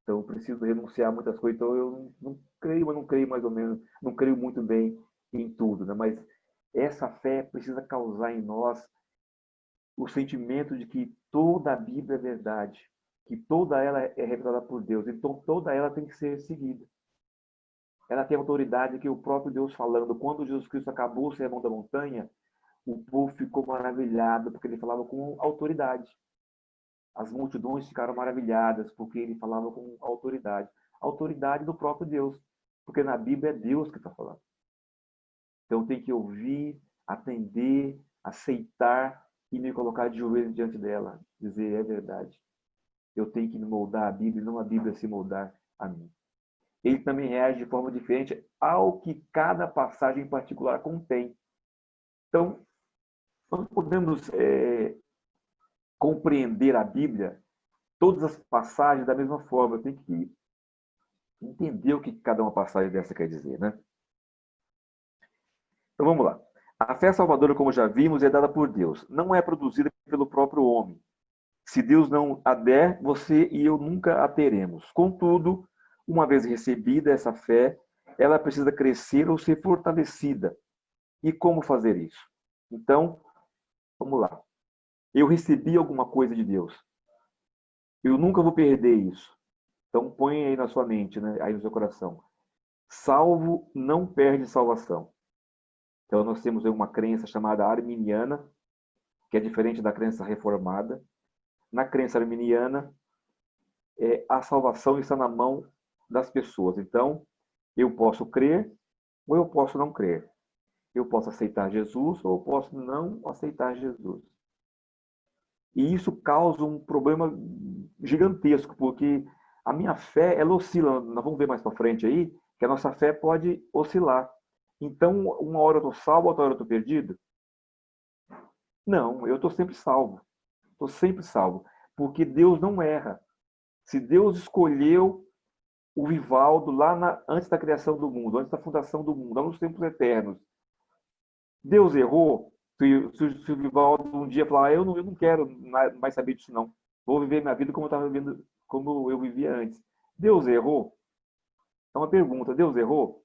Então eu preciso renunciar a muitas coisas. Então eu não creio, mas não creio mais ou menos, não creio muito bem em tudo, né? Mas essa fé precisa causar em nós o sentimento de que toda a Bíblia é verdade, que toda ela é revelada por Deus, então toda ela tem que ser seguida. Ela tem autoridade que o próprio Deus falando. Quando Jesus Cristo acabou o sermão da montanha, o povo ficou maravilhado, porque ele falava com autoridade. As multidões ficaram maravilhadas, porque ele falava com autoridade. Autoridade do próprio Deus, porque na Bíblia é Deus que está falando. Então tem que ouvir, atender, aceitar e me colocar de joelhos diante dela. Dizer, é verdade. Eu tenho que me moldar a Bíblia, não a Bíblia se moldar a mim. Ele também reage de forma diferente ao que cada passagem em particular contém. Então, nós podemos compreender a Bíblia, todas as passagens da mesma forma. Eu tenho que entender o que cada uma passagem dessa quer dizer, né? Então vamos lá. A fé salvadora, como já vimos, é dada por Deus. Não é produzida pelo próprio homem. Se Deus não a der, você e eu nunca a teremos. Contudo, uma vez recebida essa fé, ela precisa crescer ou ser fortalecida. E como fazer isso? Então, vamos lá. Eu recebi alguma coisa de Deus. Eu nunca vou perder isso. Então, põe aí na sua mente, né? Aí no seu coração. Salvo não perde salvação. Então, nós temos uma crença chamada arminiana, que é diferente da crença reformada. Na crença arminiana, a salvação está na mão das pessoas. Então, eu posso crer ou eu posso não crer. Eu posso aceitar Jesus ou eu posso não aceitar Jesus. E isso causa um problema gigantesco, porque a minha fé, ela oscila. Nós vamos ver mais para frente aí, que a nossa fé pode oscilar. Então, uma hora eu estou salvo, outra hora eu estou perdido? Não, eu estou sempre salvo. Estou sempre salvo. Porque Deus não erra. Se Deus escolheu o Vivaldo lá antes da criação do mundo, antes da fundação do mundo, lá nos tempos eternos, Deus errou? Se o Vivaldo um dia falar, eu não quero mais saber disso não, vou viver minha vida como eu estava vivendo, como eu vivia antes. Deus errou? É uma pergunta. Deus errou?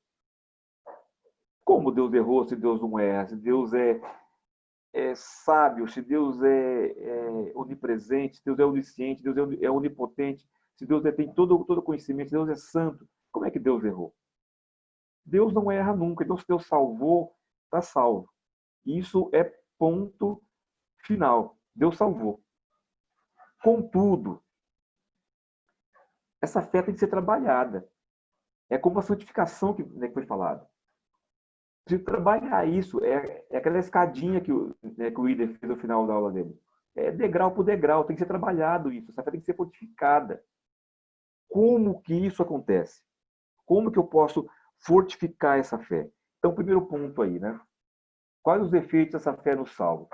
Como Deus errou se Deus não erra? Se Deus é sábio, se Deus é onipresente, se Deus é onisciente, Deus é onipotente, se Deus tem todo conhecimento, se Deus é santo, como é que Deus errou? Deus não erra nunca. Então, se Deus salvou, está salvo. Isso é ponto final. Deus salvou. Contudo, essa fé tem que ser trabalhada. É como a santificação que foi falado. Precisa trabalhar isso. É aquela escadinha que o Ider fez no final da aula dele. É degrau por degrau. Tem que ser trabalhado isso. Essa fé tem que ser fortificada. Como que isso acontece? Como que eu posso fortificar essa fé? Então, primeiro ponto aí, né? Quais os efeitos dessa fé no salvo?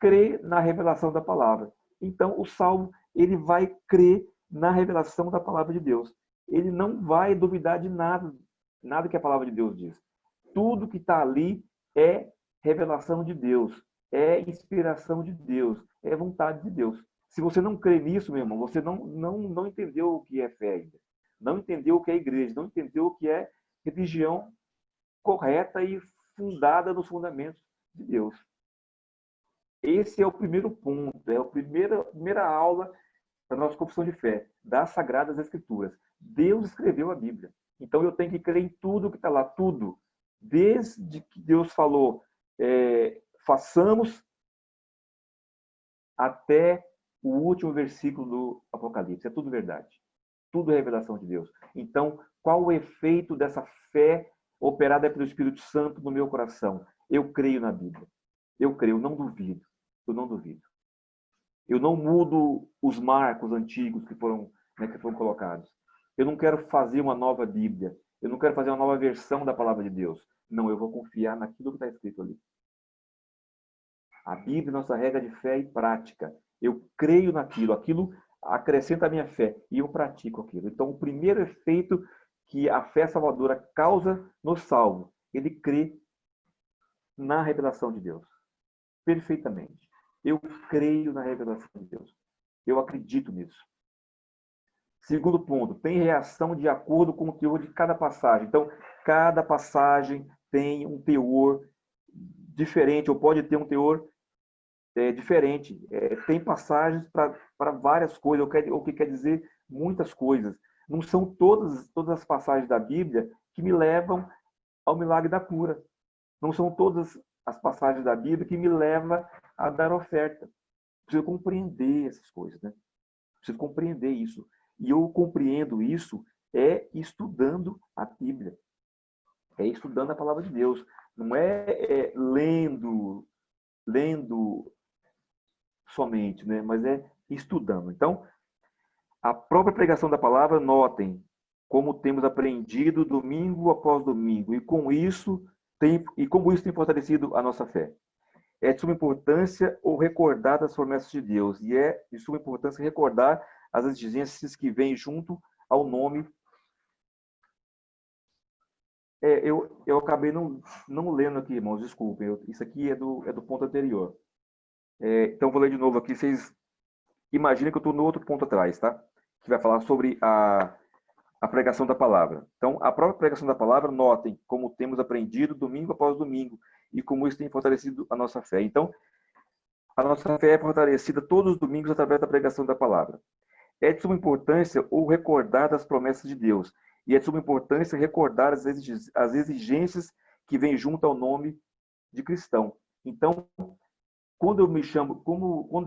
crê na revelação da palavra. Então, o salvo, ele vai crer na revelação da palavra de Deus. Ele não vai duvidar de nada que a palavra de Deus diz. Tudo que está ali é revelação de Deus, é inspiração de Deus, é vontade de Deus. Se você não crê nisso, meu irmão, você não entendeu o que é fé ainda. Não entendeu o que é igreja, não entendeu o que é religião correta e fundada nos fundamentos de Deus. Esse é o primeiro ponto, é a primeira aula da nossa confissão de fé, das Sagradas Escrituras. Deus escreveu a Bíblia. Então eu tenho que crer em tudo que está lá, tudo. Desde que Deus falou, façamos, até o último versículo do Apocalipse. É tudo verdade. Tudo é revelação de Deus. Então, qual o efeito dessa fé operada pelo Espírito Santo no meu coração? Eu creio na Bíblia. Eu creio, eu não duvido. Eu não duvido. Eu não mudo os marcos antigos que foram colocados. Eu não quero fazer uma nova Bíblia. Eu não quero fazer uma nova versão da palavra de Deus. Não, eu vou confiar naquilo que está escrito ali. A Bíblia é nossa regra de fé e prática. Eu creio naquilo. Aquilo acrescenta a minha fé e eu pratico aquilo. Então, o primeiro efeito que a fé salvadora causa no salvo, ele crê na revelação de Deus. Perfeitamente. Eu creio na revelação de Deus. Eu acredito nisso. Segundo ponto, tem reação de acordo com o teor de cada passagem. Então, cada passagem tem um teor diferente, ou pode ter um teor diferente. Tem passagens para várias coisas, o que quer dizer muitas coisas. Não são todas as passagens da Bíblia que me levam ao milagre da cura. Não são todas as passagens da Bíblia que me levam a dar oferta. Preciso compreender essas coisas, né? Preciso compreender isso. E eu compreendo isso estudando a Bíblia. É estudando a palavra de Deus. Não é lendo somente, né? Mas é estudando. Então, a própria pregação da palavra, notem como temos aprendido domingo após domingo, e como isso tem fortalecido a nossa fé. É de suma importância o recordar das promessas de Deus, e é de suma importância recordar as exigências que vêm junto ao nome. Eu acabei não lendo aqui, irmãos, desculpem, isso aqui é do ponto anterior. Então, vou ler de novo aqui, vocês imaginem que eu estou no outro ponto atrás, tá? Que vai falar sobre a pregação da palavra. Então, a própria pregação da palavra, notem como temos aprendido domingo após domingo e como isso tem fortalecido a nossa fé. Então, a nossa fé é fortalecida todos os domingos através da pregação da palavra. É de suma importância o recordar das promessas de Deus. E é de suma importância recordar as exigências que vêm junto ao nome de cristão. Então, quando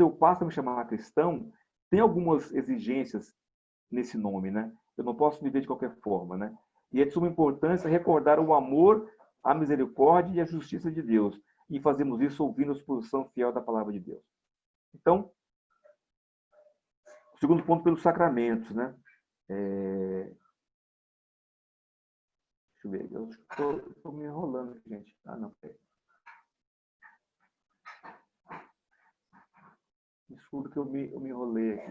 eu passo a me chamar cristão, tem algumas exigências nesse nome, né? Eu não posso viver de qualquer forma, né? E é de suma importância recordar o amor, a misericórdia e a justiça de Deus. E fazemos isso ouvindo a exposição fiel da palavra de Deus. Então, o segundo ponto, pelos sacramentos, né? Deixa eu ver, eu estou me enrolando aqui, gente. Não, desculpa que eu me enrolei aqui.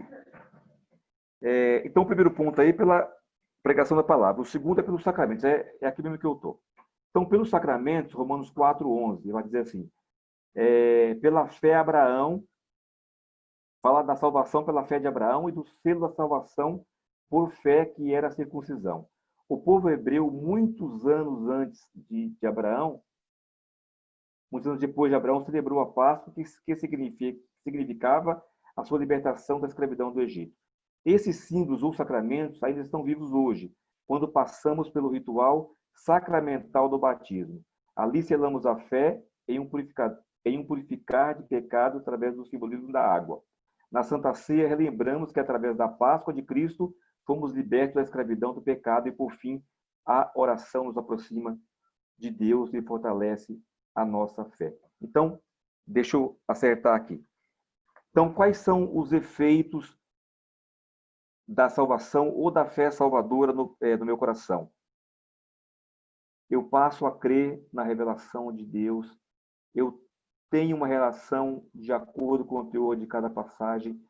Então, o primeiro ponto aí, pela pregação da palavra. O segundo é pelos sacramentos. É aqui mesmo que eu estou. Então, pelos sacramentos, Romanos 4:11, vai dizer assim, pela fé Abraão, fala da salvação pela fé de Abraão e do selo da salvação por fé que era a circuncisão. O povo hebreu, muitos anos antes de Abraão, muitos anos depois de Abraão, celebrou a Páscoa, que significava a sua libertação da escravidão do Egito. Esses símbolos ou sacramentos ainda estão vivos hoje, quando passamos pelo ritual sacramental do batismo. Ali selamos a fé em um purificar de pecado através do simbolismo da água. Na Santa Ceia, relembramos que através da Páscoa de Cristo fomos libertos da escravidão do pecado e, por fim, a oração nos aproxima de Deus e fortalece a nossa fé. Então, deixa eu acertar aqui. Então, quais são os efeitos da salvação ou da fé salvadora no meu coração? Eu passo a crer na revelação de Deus. Eu tem uma relação de acordo com o teor de cada passagem,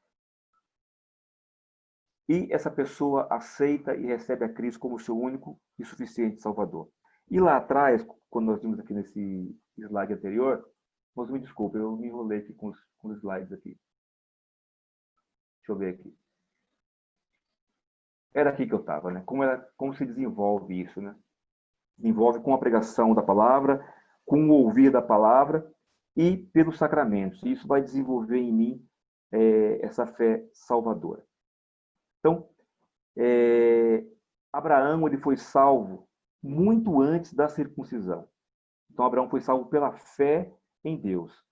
e essa pessoa aceita e recebe a Cristo como seu único e suficiente Salvador. E lá atrás, quando nós vimos aqui nesse slide anterior, mas me desculpe, eu me enrolei aqui com os slides aqui. Deixa eu ver aqui. Era aqui que eu estava, né? Como se desenvolve isso, né? Desenvolve com a pregação da palavra, com o ouvir da palavra e pelos sacramentos. E isso vai desenvolver em mim essa fé salvadora. Então, Abraão ele foi salvo muito antes da circuncisão. Então, Abraão foi salvo pela fé em Deus,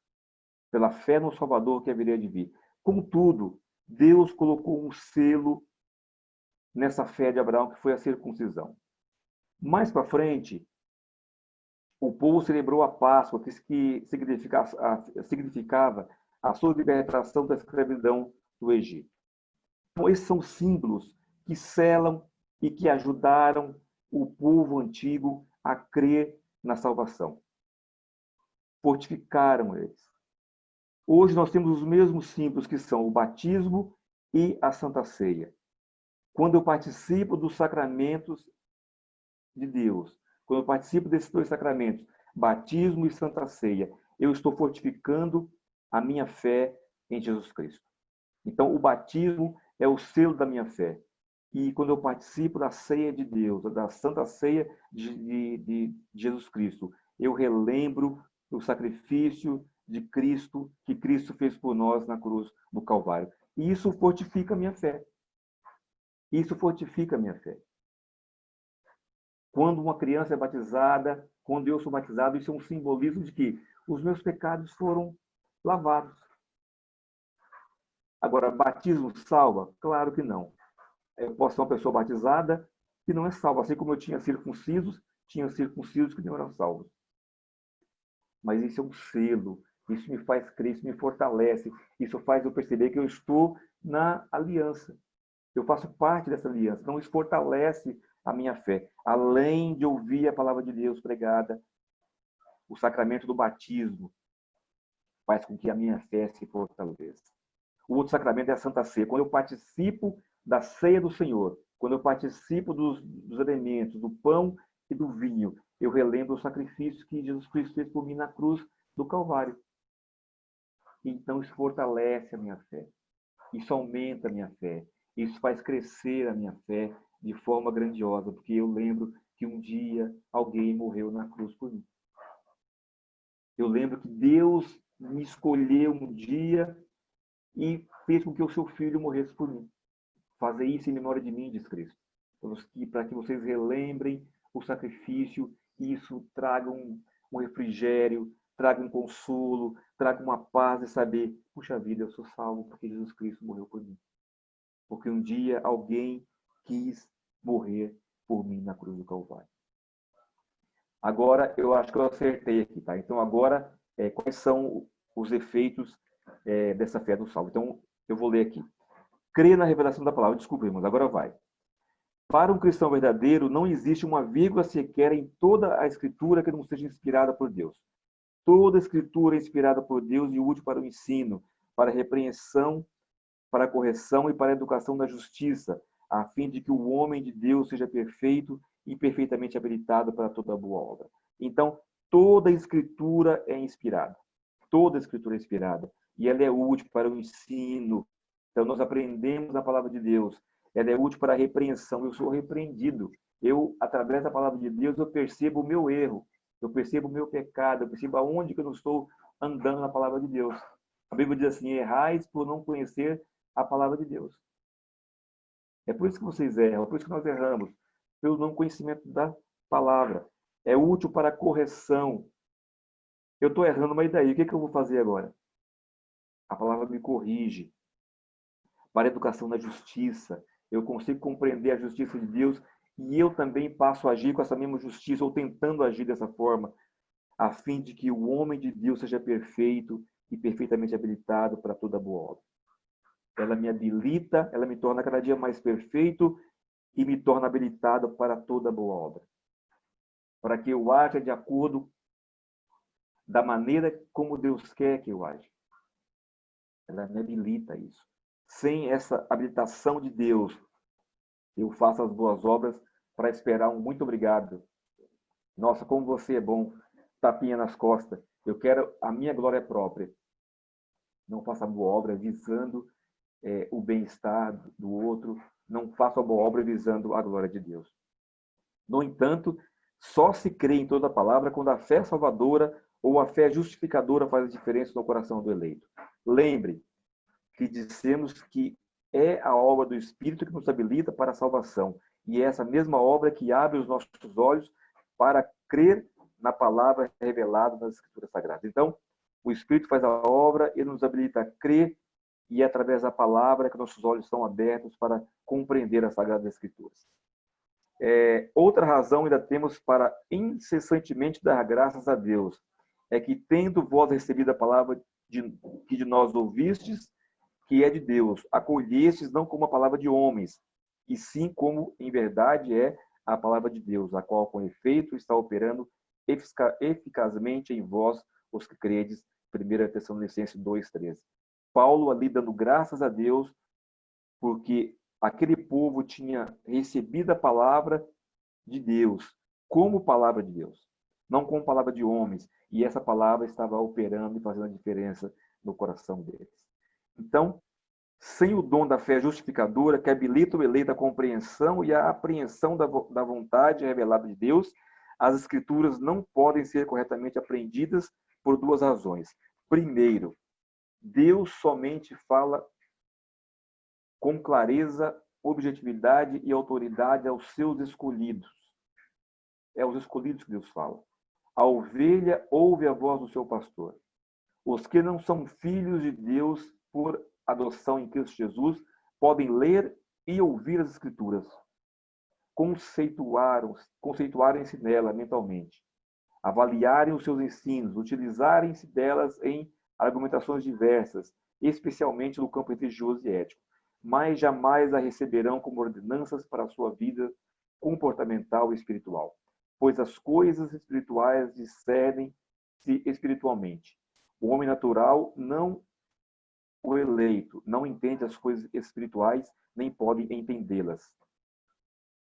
pela fé no Salvador que haveria de vir. Contudo, Deus colocou um selo nessa fé de Abraão, que foi a circuncisão. Mais para frente, o povo celebrou a Páscoa, que significava a sua libertação da escravidão do Egito. Então, esses são símbolos que selam e que ajudaram o povo antigo a crer na salvação. Fortificaram eles. Hoje nós temos os mesmos símbolos que são o batismo e a Santa Ceia. Quando eu participo dos sacramentos de Deus, quando eu participo desses dois sacramentos, batismo e Santa Ceia, eu estou fortificando a minha fé em Jesus Cristo. Então, o batismo é o selo da minha fé. E quando eu participo da ceia de Deus, da Santa Ceia de Jesus Cristo, eu relembro o sacrifício de Cristo, que Cristo fez por nós na cruz do Calvário. E isso fortifica a minha fé. Isso fortifica a minha fé. Quando uma criança é batizada, quando eu sou batizado, isso é um simbolismo de que os meus pecados foram lavados. Agora, batismo salva? Claro que não. Eu posso ser uma pessoa batizada que não é salva, assim como eu tinha circuncisos que não eram salvos. Mas isso é um selo, isso me faz crer, isso me fortalece, isso faz eu perceber que eu estou na aliança. Eu faço parte dessa aliança, então isso fortalece a minha fé. Além de ouvir a palavra de Deus pregada, o sacramento do batismo faz com que a minha fé se fortaleça. O outro sacramento é a Santa Ceia. Quando eu participo da ceia do Senhor, quando eu participo dos elementos, do pão e do vinho, eu relembro o sacrifício que Jesus Cristo fez por mim na cruz do Calvário. Então isso fortalece a minha fé. Isso aumenta a minha fé. Isso faz crescer a minha fé de forma grandiosa, porque eu lembro que um dia alguém morreu na cruz por mim. Eu lembro que Deus me escolheu um dia e fez com que o seu filho morresse por mim. Fazer isso em memória de mim, diz Cristo. Para que vocês relembrem o sacrifício, e isso traga um refrigério, traga um consolo, traga uma paz de saber, puxa vida, eu sou salvo porque Jesus Cristo morreu por mim. Porque um dia alguém quis morrer por mim na cruz do Calvário. Agora, eu acho que eu acertei aqui, tá? Então, agora, quais são os efeitos dessa fé do salvo? Então, eu vou ler aqui. Crer na revelação da palavra. Desculpa, irmãos, agora vai. Para um cristão verdadeiro, não existe uma vírgula sequer em toda a Escritura que não seja inspirada por Deus. Toda a Escritura é inspirada por Deus e útil para o ensino, para a repreensão, para a correção e para a educação da justiça, a fim de que o homem de Deus seja perfeito e perfeitamente habilitado para toda boa obra. Então, toda a Escritura é inspirada. Toda a Escritura é inspirada. E ela é útil para o ensino. Então, nós aprendemos a palavra de Deus. Ela é útil para a repreensão. Eu sou repreendido. Eu, através da palavra de Deus, eu percebo o meu erro. Eu percebo o meu pecado. Eu percebo aonde que eu não estou andando na palavra de Deus. A Bíblia diz assim, errais por não conhecer a palavra de Deus. É por isso que vocês erram, é por isso que nós erramos, pelo não conhecimento da palavra. É útil para a correção. Eu estou errando, mas e daí? O que eu vou fazer agora? A palavra me corrige. Para a educação na justiça. Eu consigo compreender a justiça de Deus e eu também passo a agir com essa mesma justiça, ou tentando agir dessa forma, a fim de que o homem de Deus seja perfeito e perfeitamente habilitado para toda boa obra. Ela me habilita, ela me torna cada dia mais perfeito e me torna habilitado para toda boa obra. Para que eu haja de acordo da maneira como Deus quer que eu aja. Ela me habilita a isso. Sem essa habilitação de Deus, eu faço as boas obras para esperar um muito obrigado. Nossa, como você é bom. Tapinha nas costas. Eu quero a minha glória própria. Não faço a boa obra visando o bem-estar do outro. Não faço a boa obra visando a glória de Deus. No entanto, só se crê em toda a palavra quando a fé salvadora ou a fé justificadora faz a diferença no coração do eleito. Lembre que dissemos que é a obra do Espírito que nos habilita para a salvação. E é essa mesma obra que abre os nossos olhos para crer na palavra revelada nas Escrituras Sagradas. Então, o Espírito faz a obra, ele nos habilita a crer, e é através da palavra que nossos olhos estão abertos para compreender as Sagradas Escrituras. Outra razão ainda temos para incessantemente dar graças a Deus é que, tendo vós recebido a palavra que de nós ouvistes, que é de Deus, acolhestes não como a palavra de homens, e sim como, em verdade, é a palavra de Deus, a qual, com efeito, está operando eficazmente em vós, os que credes. 1 Tessalonicenses 2:13. Paulo ali dando graças a Deus, porque aquele povo tinha recebido a palavra de Deus, como palavra de Deus, não como palavra de homens, e essa palavra estava operando e fazendo a diferença no coração deles. Então, sem o dom da fé justificadora, que habilita o eleito à compreensão e à apreensão da vontade revelada de Deus, as Escrituras não podem ser corretamente aprendidas por duas razões. Primeiro, Deus somente fala com clareza, objetividade e autoridade aos seus escolhidos. É aos escolhidos que Deus fala. A ovelha ouve a voz do seu pastor. Os que não são filhos de Deus por adoção em Cristo Jesus podem ler e ouvir as Escrituras, conceituarem-se nela mentalmente, avaliarem os seus ensinos, utilizarem-se delas em argumentações diversas, especialmente no campo religioso e ético, mas jamais a receberão como ordenanças para a sua vida comportamental e espiritual, pois as coisas espirituais discernem-se espiritualmente. O homem natural, não o eleito, não entende as coisas espirituais, nem pode entendê-las.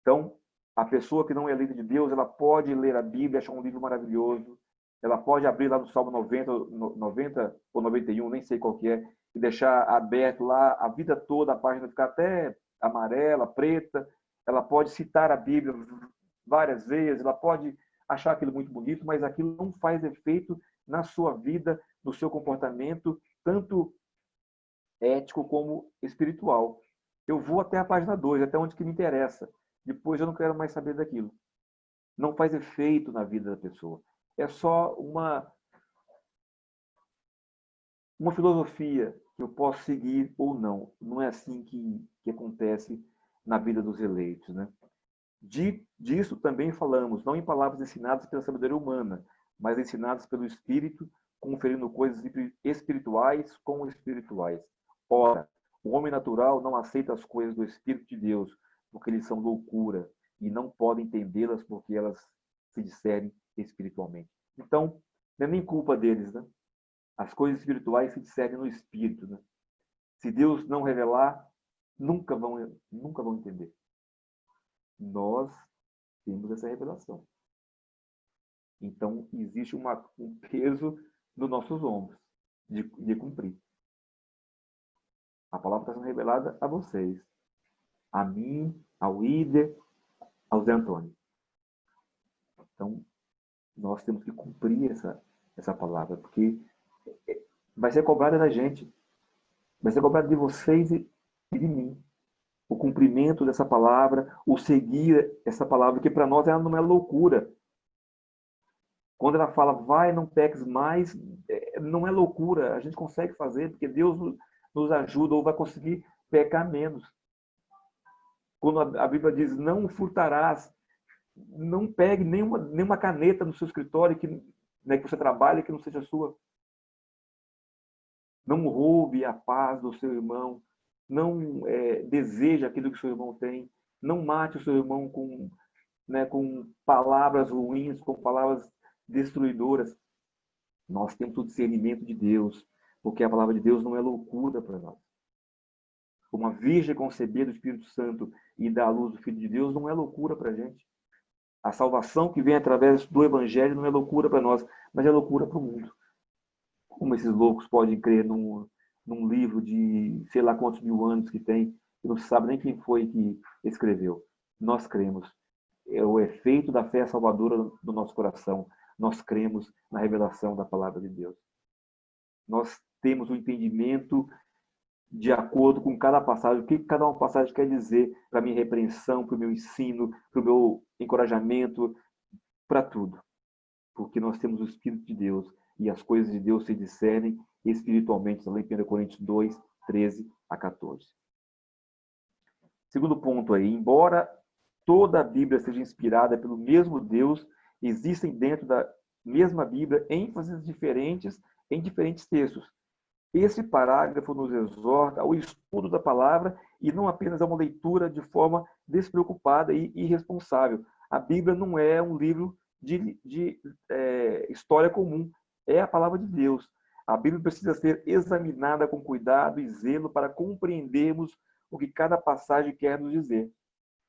Então, a pessoa que não é eleita de Deus, ela pode ler a Bíblia, achar um livro maravilhoso, ela pode abrir lá no Salmo 90 ou 91, nem sei qual que é, e deixar aberto lá a vida toda, a página ficar até amarela, preta. Ela pode citar a Bíblia várias vezes, ela pode achar aquilo muito bonito, mas aquilo não faz efeito na sua vida, no seu comportamento, tanto ético como espiritual. Eu vou até a página 2, até onde que me interessa. Depois eu não quero mais saber daquilo. Não faz efeito na vida da pessoa. É só uma filosofia que eu posso seguir ou não. Não é assim que acontece na vida dos eleitos, né? Disso também falamos, não em palavras ensinadas pela sabedoria humana, mas ensinadas pelo Espírito, conferindo coisas espirituais com espirituais. Ora, o homem natural não aceita as coisas do Espírito de Deus, porque eles são loucura, e não podem entendê-las porque elas se discernem espiritualmente. Então, não é nem culpa deles, né? As coisas espirituais se discernem no Espírito, né? Se Deus não revelar, nunca vão entender. Nós temos essa revelação. Então, existe um peso nos nossos ombros de cumprir. A palavra está sendo revelada a vocês, a mim, ao Ider, ao Zé Antônio. Então, nós temos que cumprir essa palavra, porque vai ser cobrada da gente, vai ser cobrada de vocês e de mim. O cumprimento dessa palavra, o seguir essa palavra, que para nós ela não é loucura. Quando ela fala, vai, não peques mais, não é loucura. A gente consegue fazer, porque Deus nos ajuda, ou vai conseguir pecar menos. Quando a Bíblia diz, não furtarás, não pegue nenhuma caneta no seu escritório que você trabalha que não seja sua. Não roube a paz do seu irmão. Não deseje aquilo que o seu irmão tem. Não mate o seu irmão com palavras ruins, com palavras destruidoras. Nós temos o discernimento de Deus, porque a palavra de Deus não é loucura para nós. Uma virgem concebida do Espírito Santo e da luz do Filho de Deus não é loucura para a gente. A salvação que vem através do Evangelho não é loucura para nós, mas é loucura para o mundo. Como esses loucos podem crer num livro de sei lá quantos mil anos que tem, e não se sabe nem quem foi que escreveu. Nós cremos. É o efeito da fé salvadora do nosso coração. Nós cremos na revelação da palavra de Deus. Nós temos um entendimento de acordo com cada passagem, o que cada uma passagem quer dizer para a minha repreensão, para o meu ensino, para o meu encorajamento, para tudo. Porque nós temos o Espírito de Deus e as coisas de Deus se discernem espiritualmente, além de 1 Coríntios 2, 13 a 14. Segundo ponto aí, embora toda a Bíblia seja inspirada pelo mesmo Deus, existem dentro da mesma Bíblia ênfases diferentes em diferentes textos. Esse parágrafo nos exorta ao estudo da palavra e não apenas a uma leitura de forma despreocupada e irresponsável. A Bíblia não é um livro de história comum, é a palavra de Deus. A Bíblia precisa ser examinada com cuidado e zelo para compreendermos o que cada passagem quer nos dizer.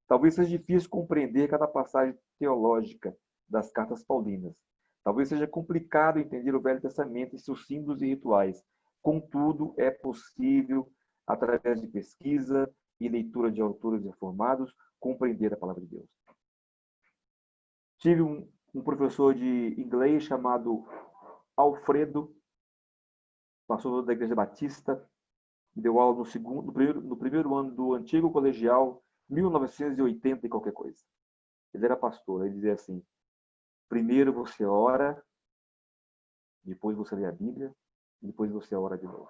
Talvez seja difícil compreender cada passagem teológica das cartas paulinas. Talvez seja complicado entender o Velho Testamento e seus símbolos e rituais. Contudo, é possível, através de pesquisa e leitura de autores reformados, compreender a palavra de Deus. Tive um professor de inglês chamado Alfredo, pastor da Igreja Batista, deu aula no primeiro ano do antigo colegial, 1980 e qualquer coisa. Ele era pastor, ele dizia assim: primeiro você ora, depois você lê a Bíblia, depois você ora de novo.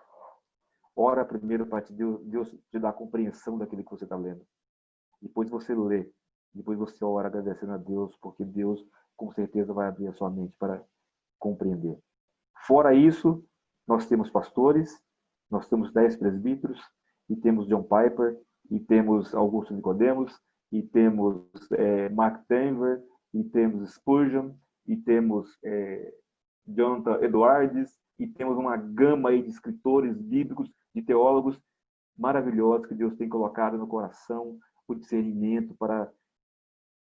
Ora primeiro para Deus te dar a compreensão daquilo que você está lendo. Depois você lê. Depois você ora agradecendo a Deus, porque Deus com certeza vai abrir a sua mente para compreender. Fora isso, nós temos pastores, nós temos 10 presbíteros, e temos John Piper, e temos Augusto Nicodemos, e temos Mark Denver, e temos Spurgeon, e temos Jonathan Edwards, e temos uma gama aí de escritores bíblicos, de teólogos maravilhosos que Deus tem colocado no coração, o discernimento para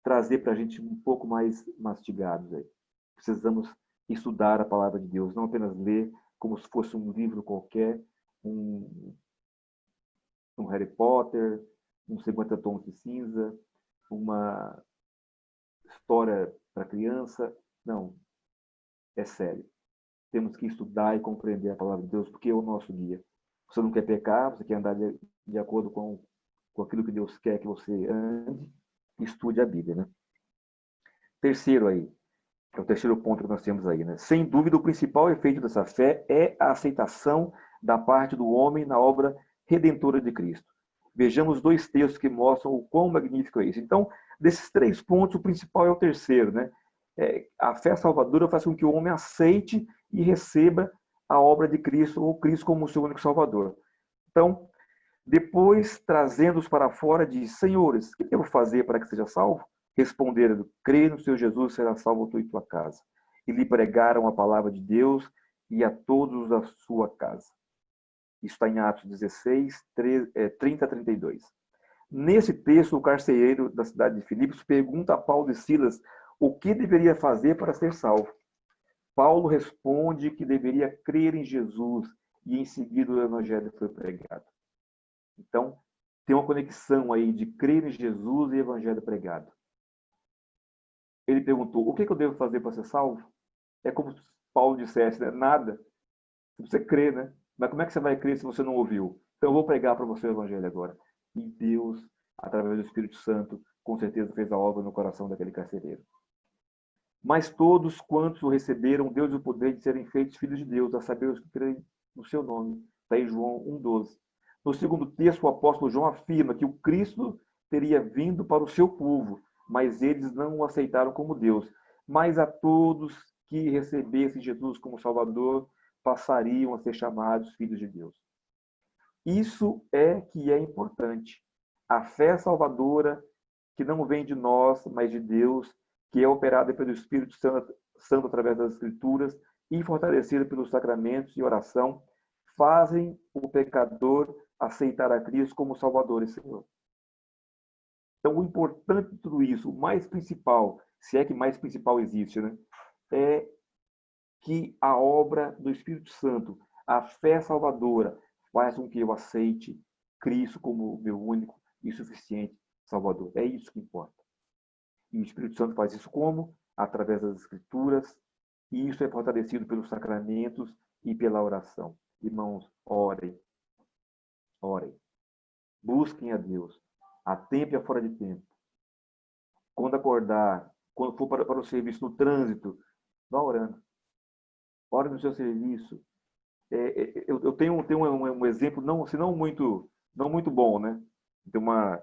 trazer para a gente um pouco mais mastigados aí. Precisamos estudar a palavra de Deus, não apenas ler como se fosse um livro qualquer, um Harry Potter, um 50 Tons de Cinza, uma história para criança. Não, é sério. Temos que estudar e compreender a palavra de Deus, porque é o nosso guia. Você não quer pecar, você quer andar de acordo com aquilo que Deus quer que você ande, estude a Bíblia, né? Terceiro aí, é o terceiro ponto que nós temos aí, né? Sem dúvida, o principal efeito dessa fé é a aceitação da parte do homem na obra redentora de Cristo. Vejamos 2 textos que mostram o quão magnífico é isso. Então, desses 3 pontos, o principal é o terceiro, né? A fé salvadora faz com que o homem aceite e receba a obra de Cristo, ou Cristo como seu único Salvador. Então, depois, trazendo-os para fora, diz: Senhores, o que devo fazer para que seja salvo? Responderam: crê no Senhor Jesus, será salvo tu e tua casa. E lhe pregaram a palavra de Deus e a todos da sua casa. Isso está em Atos 16, 30 a 32. Nesse texto, o carcereiro da cidade de Filipos pergunta a Paulo e Silas o que deveria fazer para ser salvo. Paulo responde que deveria crer em Jesus e em seguida o evangelho foi pregado. Então, tem uma conexão aí de crer em Jesus e evangelho pregado. Ele perguntou: o que eu devo fazer para ser salvo? É como se Paulo dissesse, né? Nada. Você crê, né? Mas como é que você vai crer se você não ouviu? Então eu vou pregar para você o evangelho agora. E Deus, através do Espírito Santo, com certeza fez a obra no coração daquele carcereiro. Mas todos quantos o receberam, Deus o poder de serem feitos filhos de Deus, a saber os que creem no seu nome. Está em João 1,12. No segundo texto, o apóstolo João afirma que o Cristo teria vindo para o seu povo, mas eles não o aceitaram como Deus. Mas a todos que recebessem Jesus como Salvador, passariam a ser chamados filhos de Deus. Isso é que é importante. A fé salvadora, que não vem de nós, mas de Deus, que é operada pelo Espírito Santo através das Escrituras, e fortalecido pelos sacramentos e oração, fazem o pecador aceitar a Cristo como Salvador e Senhor. Então, o importante de tudo isso, o mais principal, se é que mais principal existe, né, é que a obra do Espírito Santo, a fé salvadora, faz com que eu aceite Cristo como meu único e suficiente Salvador. É isso que importa. E o Espírito Santo faz isso como? Através das Escrituras, e isso é fortalecido pelos sacramentos e pela oração. Irmãos, orem. Orem. Busquem a Deus. A tempo e a fora de tempo. Quando acordar, quando for para o serviço no trânsito, vá orando. Ore no seu serviço. Eu tenho um exemplo, não, se não muito bom, né? De uma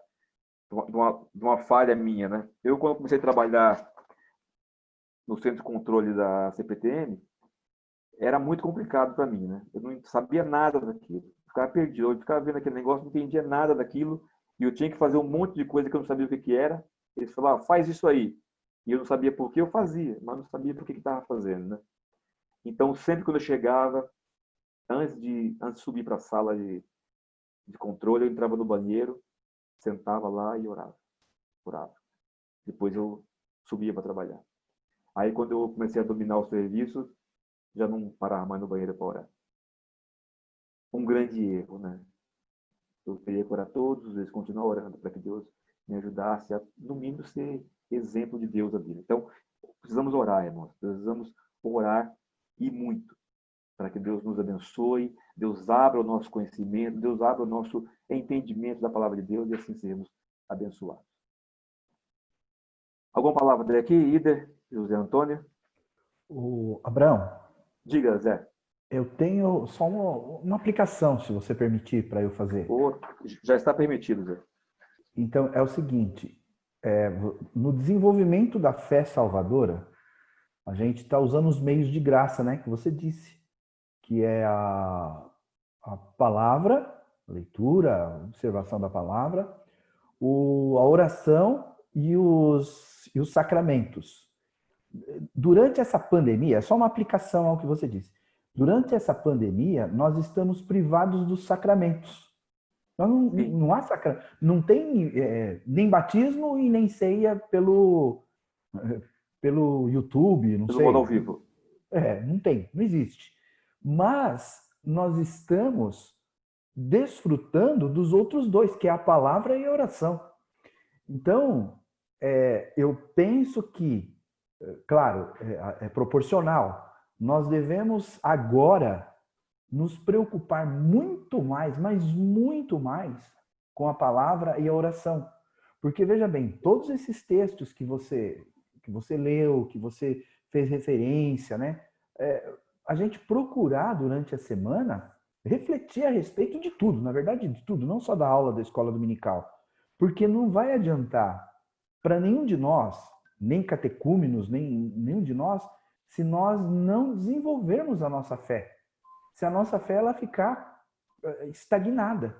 falha minha, né? Eu, quando comecei a trabalhar no centro de controle da CPTM, era muito complicado para mim, né? Eu não sabia nada daquilo. Eu ficava perdido. Eu ficava vendo aquele negócio, não entendia nada daquilo. E eu tinha que fazer um monte de coisa que eu não sabia o que era. Eles falavam, faz isso aí. E eu não sabia por que eu fazia, mas não sabia por que estava fazendo, né? Então, sempre quando eu chegava, antes de subir para a sala de controle, eu entrava no banheiro, sentava lá e orava. Orava. Depois eu subia para trabalhar. Aí, quando eu comecei a dominar o serviço, já não parava mais no banheiro para orar. Um grande erro, né? Eu teria que orar todos os dias, continuar orando para que Deus me ajudasse a, no mínimo, ser exemplo de Deus na vida. Então, precisamos orar, irmãos. Precisamos orar e muito, para que Deus nos abençoe, Deus abra o nosso conhecimento, Deus abra o nosso entendimento da palavra de Deus e assim sermos abençoados. Alguma palavra daqui, Ider, José Antônio? O Abraão, Diga, Zé. eu tenho só uma aplicação, se você permitir, para eu fazer. Já está permitido, Zé. Então, é o seguinte, no desenvolvimento da fé salvadora, a gente está usando os meios de graça, né, que você disse, que é a palavra, a leitura, a observação da palavra, a oração e os sacramentos. Durante essa pandemia, é só uma aplicação ao que você disse. Durante essa pandemia, nós estamos privados dos sacramentos. Não há sacramento, não tem nem batismo e nem ceia pelo YouTube, não sei. Pelo modo ao vivo. Não tem, não existe. Mas nós estamos desfrutando dos outros dois, que é a palavra e a oração. Então, eu penso que, claro, é proporcional. Nós devemos agora nos preocupar muito mais, mas muito mais, com a palavra e a oração. Porque, veja bem, todos esses textos que você leu, que você fez referência, né? A gente procurar durante a semana refletir a respeito de tudo, na verdade de tudo, não só da aula da escola dominical. Porque não vai adiantar para nenhum de nós, nem catecúmenos, nem nenhum de nós, se nós não desenvolvermos a nossa fé. Se a nossa fé ela ficar estagnada.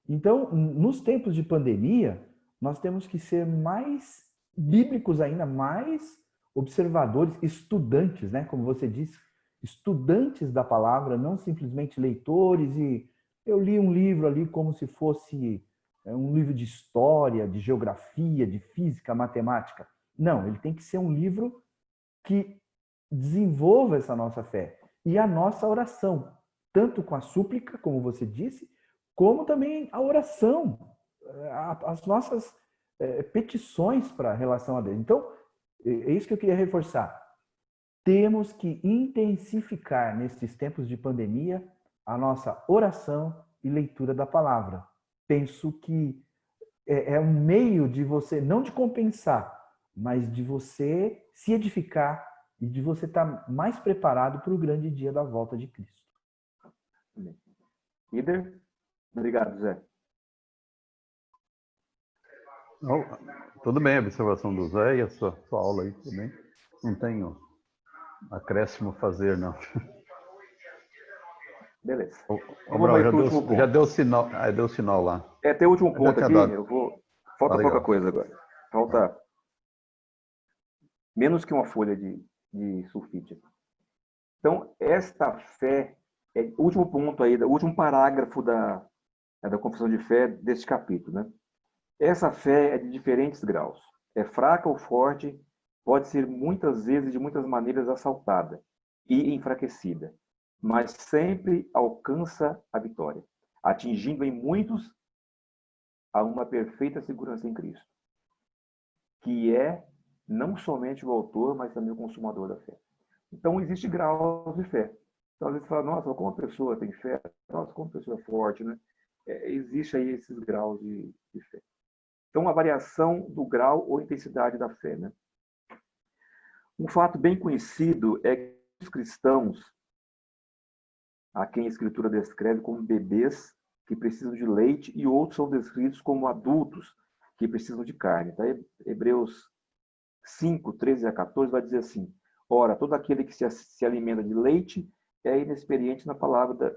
Então, nos tempos de pandemia, nós temos que ser mais bíblicos ainda, mais observadores, estudantes, né? Como você disse, estudantes da palavra, não simplesmente leitores. E eu li um livro ali como se fosse um livro de história, de geografia, de física, matemática. Não, ele tem que ser um livro que desenvolva essa nossa fé e a nossa oração, tanto com a súplica, como você disse, como também a oração, as nossas petições para a relação a Deus. Então, é isso que eu queria reforçar. Temos que intensificar, nesses tempos de pandemia, a nossa oração e leitura da palavra. Penso que é um meio de você, não de compensar, mas de você se edificar e de você estar mais preparado para o grande dia da volta de Cristo. Ider? Obrigado, Zé. Tudo bem a observação do Zé e a sua aula aí também. Não tenho acréscimo a fazer, não. Beleza. Já deu sinal. Deu sinal lá. Tem o último ponto aqui. Falta legal. pouca coisa agora. Falta menos que uma folha de sulfite. Então, esta fé, o último ponto aí, o último parágrafo da confissão de fé deste capítulo, né? Essa fé é de diferentes graus. É fraca ou forte, pode ser muitas vezes, de muitas maneiras, assaltada e enfraquecida, mas sempre alcança a vitória, atingindo em muitos a uma perfeita segurança em Cristo, que é não somente o autor, mas também o consumador da fé. Então, existe graus de fé. Então, às vezes, você fala, nossa, como a pessoa tem fé? Nossa, como a pessoa é forte, né? Existe aí esses graus de fé. Então, a variação do grau ou intensidade da fé, né? Um fato bem conhecido é que os cristãos, a quem a Escritura descreve como bebês que precisam de leite, e outros são descritos como adultos que precisam de carne. Tá? Hebreus 5, 13 a 14 vai dizer assim: ora, todo aquele que se alimenta de leite é inexperiente na palavra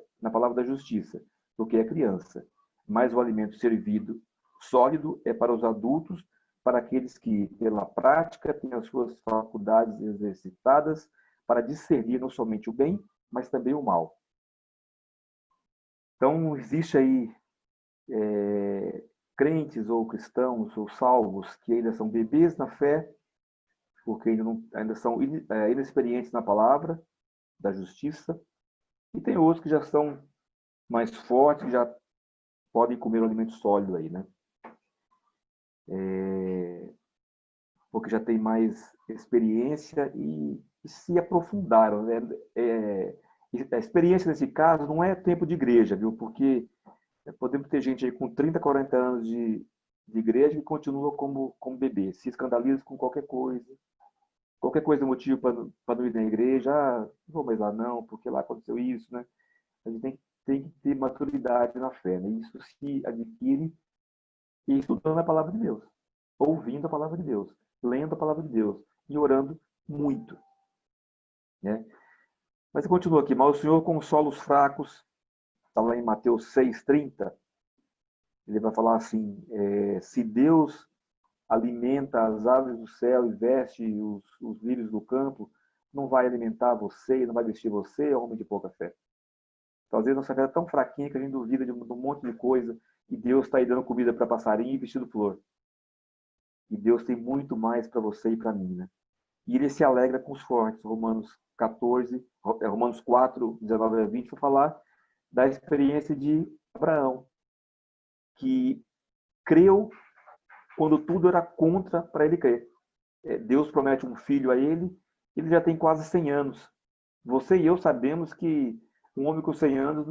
da justiça, porque é criança. Mas o alimento servido, sólido, é para os adultos, para aqueles que, pela prática, têm as suas faculdades exercitadas para discernir não somente o bem, mas também o mal. Então, existe aí crentes ou cristãos ou salvos que ainda são bebês na fé, porque ainda são inexperientes na palavra da justiça, e tem outros que já são mais fortes, que já podem comer um alimento sólido aí, né? Porque já tem mais experiência e se aprofundaram, né? A experiência nesse caso não é tempo de igreja, viu? Porque podemos ter gente aí com 30, 40 anos de igreja que continua como bebê, se escandaliza com qualquer coisa é motivo para não ir na igreja, não vou mais lá não, porque lá aconteceu isso, né? A gente tem que ter maturidade na fé, né? Isso se adquire estudando a palavra de Deus, ouvindo a palavra de Deus, lendo a palavra de Deus e orando muito, né? Mas continua aqui, mas o Senhor consola os fracos, está lá em Mateus 6,30, ele vai falar assim, se Deus alimenta as aves do céu e veste os lírios do campo, não vai alimentar você, não vai vestir você, homem de pouca fé. Então, às vezes, nossa fé é tão fraquinha que a gente duvida de um monte de coisa e Deus está aí dando comida para passarinho e vestido flor. E Deus tem muito mais para você e para mim, né? E ele se alegra com os fortes. Romanos 4, 19 a 20, vai falar da experiência de Abraão, que creu quando tudo era contra para ele crer. Deus promete um filho a ele, ele já tem quase 100 anos. Você e eu sabemos que um homem com 100 anos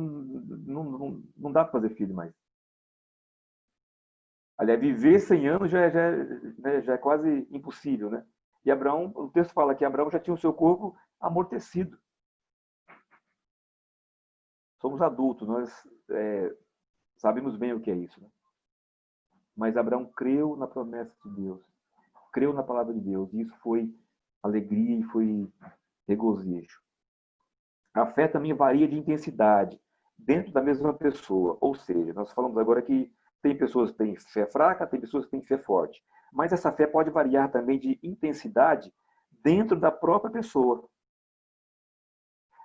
não dá para fazer filho mais. Aliás, viver 100 anos já é quase impossível, né? E Abraão, o texto fala que Abraão já tinha o seu corpo amortecido. Somos adultos, nós sabemos bem o que é isso, né? Mas Abraão creu na promessa de Deus, creu na palavra de Deus, e isso foi alegria e foi regozijo. A fé também varia de intensidade dentro da mesma pessoa, ou seja, nós falamos agora que tem pessoas que têm fé fraca, tem pessoas que têm fé forte, mas essa fé pode variar também de intensidade dentro da própria pessoa.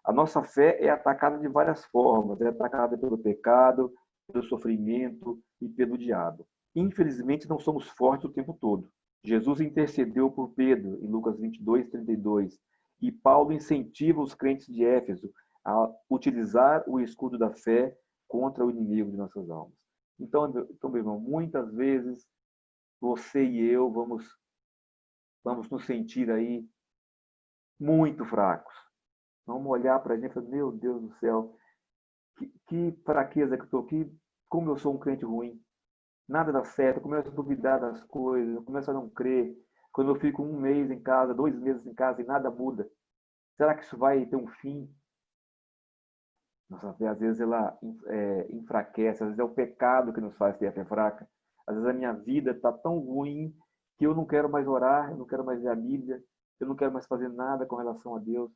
A nossa fé é atacada de várias formas, é atacada pelo pecado, pelo sofrimento e pelo diabo. Infelizmente, não somos fortes o tempo todo. Jesus intercedeu por Pedro, em Lucas 22, 32, e Paulo incentiva os crentes de Éfeso a utilizar o escudo da fé contra o inimigo de nossas almas. Então meu irmão, muitas vezes você e eu vamos nos sentir aí muito fracos. Vamos olhar para a gente e falar, meu Deus do céu, que fraqueza que eu estou aqui, como eu sou um crente ruim. Nada dá certo, eu começo a duvidar das coisas, eu começo a não crer. Quando eu fico 1 mês em casa, 2 meses em casa e nada muda, será que isso vai ter um fim? Nossa fé, às vezes, ela enfraquece, às vezes é o pecado que nos faz ter a fé fraca. Às vezes a minha vida está tão ruim que eu não quero mais orar, eu não quero mais ler a Bíblia, eu não quero mais fazer nada com relação a Deus.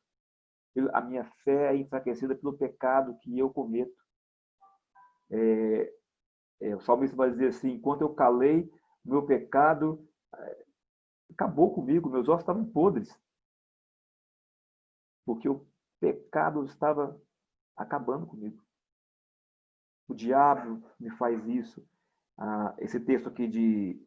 A minha fé é enfraquecida pelo pecado que eu cometo. O salmista vai dizer assim, enquanto eu calei, meu pecado acabou comigo, meus ossos estavam podres. Porque eu pecado estava acabando comigo. O diabo me faz isso. Esse texto aqui de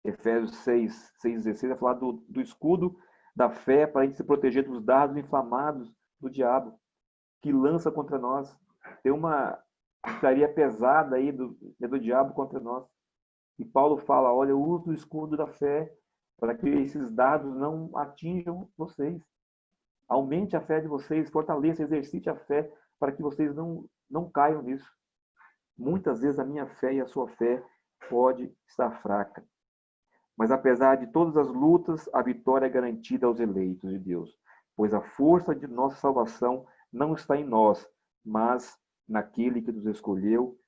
Efésios 6:16 vai falar do escudo da fé para a gente se proteger dos dardos inflamados do diabo, que lança contra nós. Tem uma artilharia pesada aí do diabo contra nós. E Paulo fala, olha, use o escudo da fé para que esses dardos não atinjam vocês. Aumente a fé de vocês, fortaleça, exercite a fé para que vocês não caiam nisso. Muitas vezes a minha fé e a sua fé pode estar fraca. Mas apesar de todas as lutas, a vitória é garantida aos eleitos de Deus, pois a força de nossa salvação não está em nós, mas naquele que nos escolheu.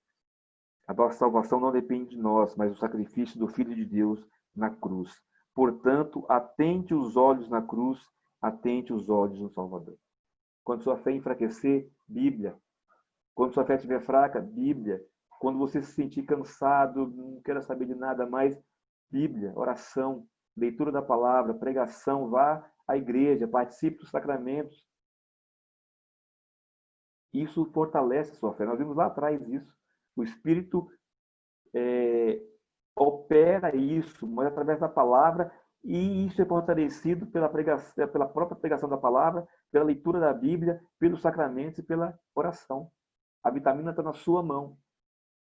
A nossa salvação não depende de nós, mas do sacrifício do Filho de Deus na cruz. Portanto, atente os olhos na cruz, atente os olhos no Salvador. Quando sua fé enfraquecer, Bíblia. Quando sua fé estiver fraca, Bíblia. Quando você se sentir cansado, não queira saber de nada mais, Bíblia, oração, leitura da palavra, pregação, vá à igreja, participe dos sacramentos. Isso fortalece a sua fé. Nós vimos lá atrás isso. O Espírito opera isso, mas através da palavra, e isso é fortalecido pela própria pregação da palavra, pela leitura da Bíblia, pelos sacramentos e pela oração. A vitamina está na sua mão,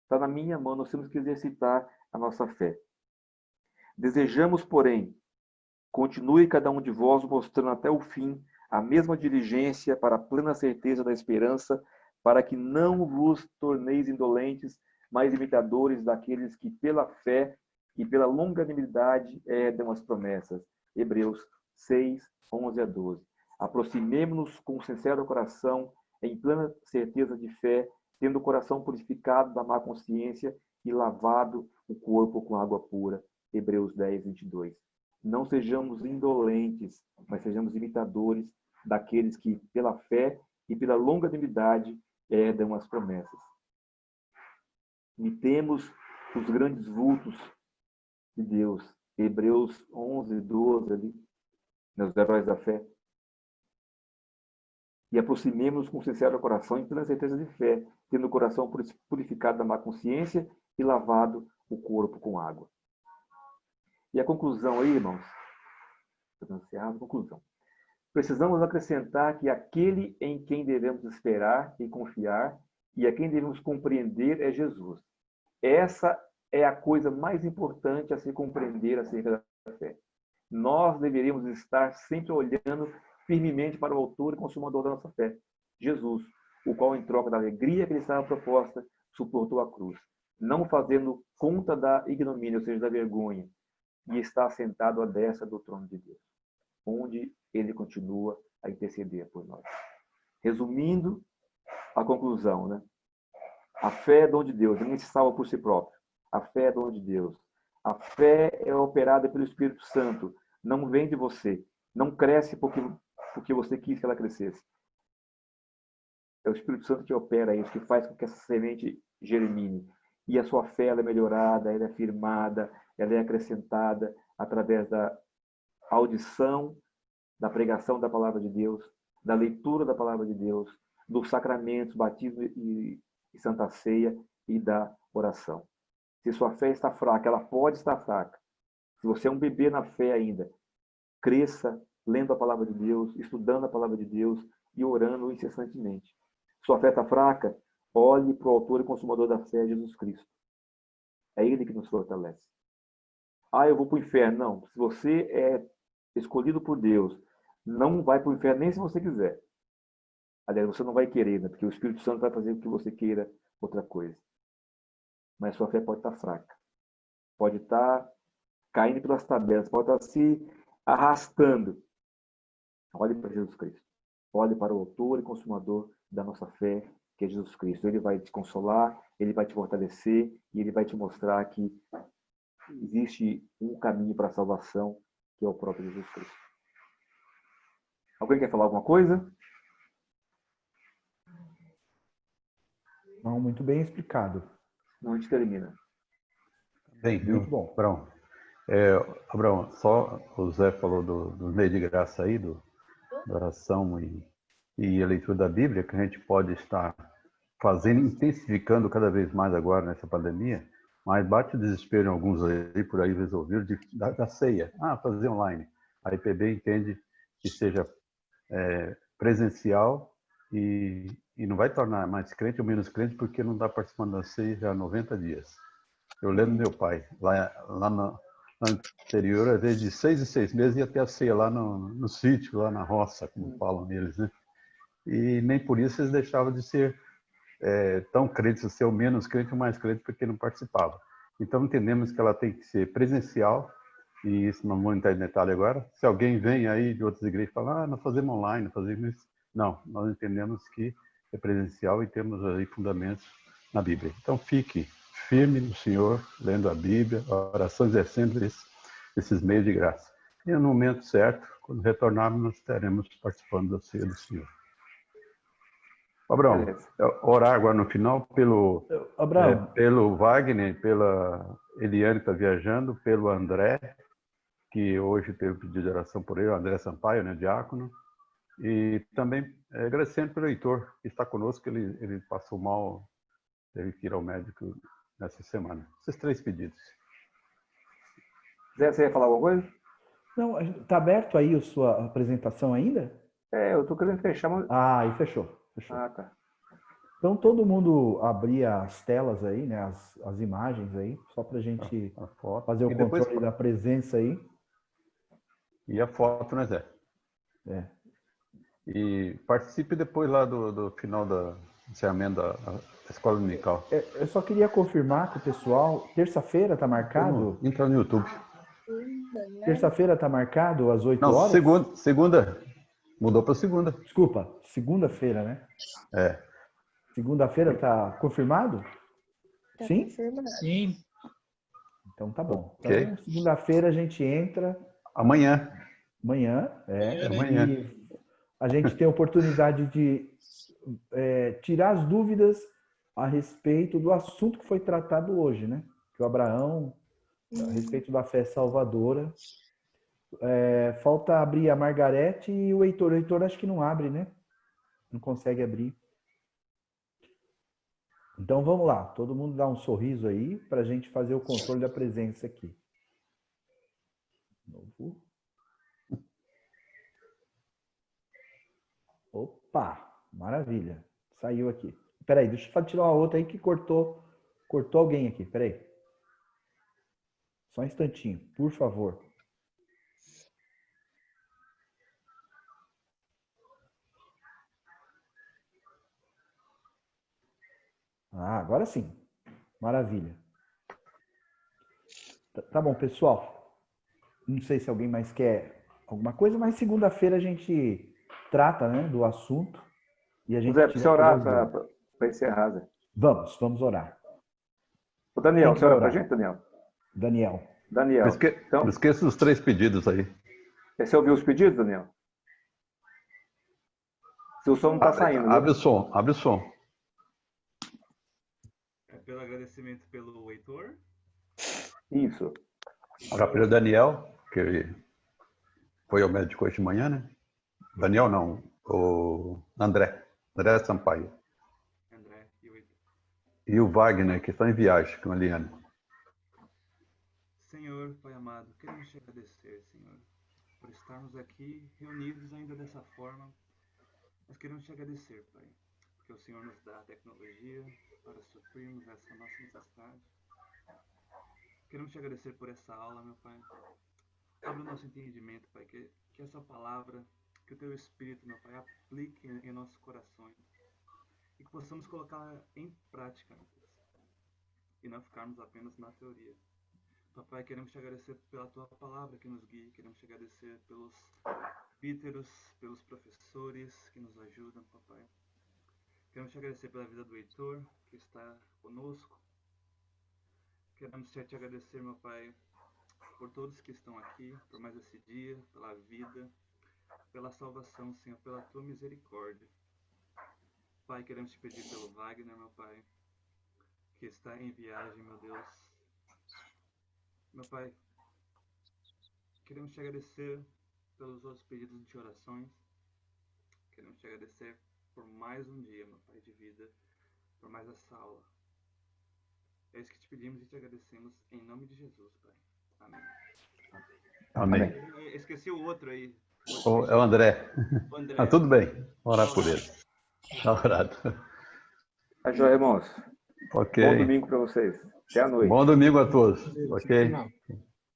está na minha mão, nós temos que exercitar a nossa fé. Desejamos, porém, continue cada um de vós mostrando até o fim a mesma diligência para a plena certeza da esperança, para que não vos torneis indolentes, mas imitadores daqueles que pela fé e pela longanimidade herdam as promessas. Hebreus 6:11-12. Aproximemo-nos com sincero coração, em plena certeza de fé, tendo o coração purificado da má consciência e lavado o corpo com água pura. Hebreus 10:22. Não sejamos indolentes, mas sejamos imitadores daqueles que, pela fé e pela longanimidade, herdam as promessas. Imitemos os grandes vultos de Deus. Hebreus 11:12, ali, nos heróis da fé. E aproximemos-nos com sincero coração, em plena certeza de fé, tendo o coração purificado da má consciência e lavado o corpo com água. E a conclusão aí, irmãos, a conclusão. Precisamos acrescentar que aquele em quem devemos esperar e confiar e a quem devemos compreender é Jesus. Essa é a coisa mais importante a se compreender acerca da fé. Nós deveríamos estar sempre olhando firmemente para o autor e consumador da nossa fé, Jesus, o qual, em troca da alegria que lhe estava proposta, suportou a cruz, não fazendo conta da ignomínia, ou seja, da vergonha, e está sentado à destra do trono de Deus, onde ele continua a interceder por nós. Resumindo a conclusão, né? A fé é dom de Deus, ninguém se salva por si próprio. A fé é dom de Deus. A fé é operada pelo Espírito Santo, não vem de você, não cresce porque você quis que ela crescesse. É o Espírito Santo que opera isso, que faz com que essa semente germine. E a sua fé ela é melhorada, ela é firmada, ela é acrescentada através da audição, da pregação da palavra de Deus, da leitura da palavra de Deus, dos sacramentos, batismo e santa ceia e da oração. Se sua fé está fraca, ela pode estar fraca. Se você é um bebê na fé ainda, cresça lendo a palavra de Deus, estudando a palavra de Deus e orando incessantemente. Sua fé está fraca, olhe para o autor e consumador da fé, Jesus Cristo. É Ele que nos fortalece. Eu vou para o inferno. Não. Se você é escolhido por Deus, não vai para o inferno nem se você quiser. Aliás, você não vai querer, né? Porque o Espírito Santo vai fazer com que você queira outra coisa. Mas sua fé pode estar fraca. Pode estar caindo pelas tabelas, pode estar se arrastando. Olhe para Jesus Cristo. Olhe para o autor e consumador da nossa fé, que é Jesus Cristo. Ele vai te consolar, ele vai te fortalecer e ele vai te mostrar que existe um caminho para a salvação, que é o próprio Jesus Cristo. Alguém quer falar alguma coisa? Não, muito bem explicado. Não, a gente termina. Bem, Muito bom. Abraão. Abraão, só o Zé falou do meio de graça aí, da oração e e a leitura da Bíblia, que a gente pode estar fazendo, intensificando cada vez mais agora nessa pandemia, mas bate o desespero em alguns aí, por aí resolveram, da ceia. Fazer online. A IPB entende que seja presencial e não vai tornar mais crente ou menos crente porque não está participando da ceia já há 90 dias. Eu lembro meu pai, lá no interior, às vezes de 6 em 6 meses ia ter a ceia lá no sítio, lá na roça, como falam eles, né? E nem por isso eles deixavam de ser tão crentes, ser o menos crente ou mais crente, porque não participava. Então entendemos que ela tem que ser presencial, e isso não vou entrar em detalhe agora. Se alguém vem aí de outras igrejas e fala, nós fazemos online, fazemos isso. Não, nós entendemos que é presencial e temos aí fundamentos na Bíblia. Então fique firme no Senhor, lendo a Bíblia, orações é sempre esses meios de graça. E no momento certo, quando retornarmos, nós estaremos participando da ceia do Senhor. Abraão, Beleza. orar agora no final Abraão, pelo Wagner, pela Eliane que está viajando, pelo André, que hoje teve pedido de oração por ele, o André Sampaio, né, diácono, e também agradecendo pelo Heitor, que está conosco, ele passou mal, teve que ir ao médico nessa semana. Esses 3 pedidos. Zé, você ia falar alguma coisa? não, está aberto aí a sua apresentação ainda? Eu estou querendo fechar, mas... Aí fechou. Tá. Então todo mundo abrir as telas aí, né? As imagens aí, só para a gente A foto. fazer o E depois, controle da presença aí. e a foto, né, Zé? E participe depois lá do final do encerramento da escola dominical. Eu só queria confirmar com o pessoal, terça-feira está marcado? Entra no YouTube. Terça-feira está marcado às 8 Não, horas? segunda. Mudou para segunda. Desculpa, segunda-feira, né? Segunda-feira está confirmado? Tá Sim? confirmado. Sim. Então tá bom. Ok. Então, segunda-feira a gente entra. Amanhã. Amanhã, Amanhã. E a gente tem a oportunidade de tirar as dúvidas a respeito do assunto que foi tratado hoje, né? Que o Abraão, a respeito da fé salvadora. Falta abrir a Margarete e o Heitor. O Heitor acho que não abre, né? Não consegue abrir. Então vamos lá, todo mundo dá um sorriso aí para a gente fazer o controle da presença aqui. Novo. Opa, maravilha. Saiu aqui. Peraí, deixa eu tirar uma outra aí que cortou alguém aqui. Peraí. Só um instantinho, por favor. Agora sim. Maravilha. Tá bom, pessoal. Não sei se alguém mais quer alguma coisa, mas segunda-feira a gente trata, né, do assunto. E a gente Zé, precisa orar para encerrar, Zé. Vamos orar. O Daniel, Quem você ora quer para a orar? gente, Daniel? Daniel. Então, Não esqueça dos 3 pedidos aí. você ouviu os pedidos, Daniel? Se o som não está saindo, Abre viu? o som. Pelo agradecimento pelo Heitor. Isso. Orar pelo Daniel, que ele foi ao médico hoje de manhã, né? Daniel não, o André Sampaio. André e o Heitor. E o Wagner, que está em viagem com a Eliane. Senhor, Pai amado, queremos te agradecer, Senhor, por estarmos aqui reunidos ainda dessa forma. Nós queremos te agradecer, Pai, porque o Senhor nos dá a tecnologia para suprirmos essa nossa necessidade. Queremos te agradecer por essa aula, meu Pai. Abre o nosso entendimento, Pai, que essa palavra, que o Teu Espírito, meu Pai, aplique em nossos corações e que possamos colocá-la em prática, meu Deus, e não ficarmos apenas na teoria. Papai, queremos te agradecer pela Tua palavra que nos guia, queremos te agradecer pelos píteros, pelos professores que nos ajudam, papai. Queremos te agradecer pela vida do Heitor, que está conosco. Queremos te agradecer, meu Pai, por todos que estão aqui, por mais esse dia, pela vida, pela salvação, Senhor, pela Tua misericórdia. Pai, queremos te pedir pelo Wagner, meu Pai, que está em viagem, meu Deus. Meu Pai, queremos te agradecer pelos outros pedidos de orações. Queremos te agradecer por mais um dia, meu Pai de vida, por mais essa aula. É isso que te pedimos e te agradecemos em nome de Jesus, Pai. Amém. Amém. Eu esqueci o outro aí. É o André. O André. Ah, tudo bem. Vamos orar por ele. Tá orado. Tá joia, irmãos. Ok. Bom domingo para vocês. Até a noite. Bom domingo a todos. Ok? Não.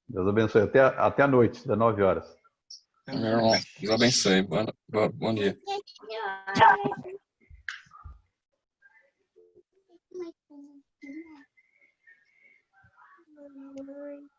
Deus abençoe. Até a noite, das 9 horas. Meu irmão, Deus abençoe. Bom dia. Mãe.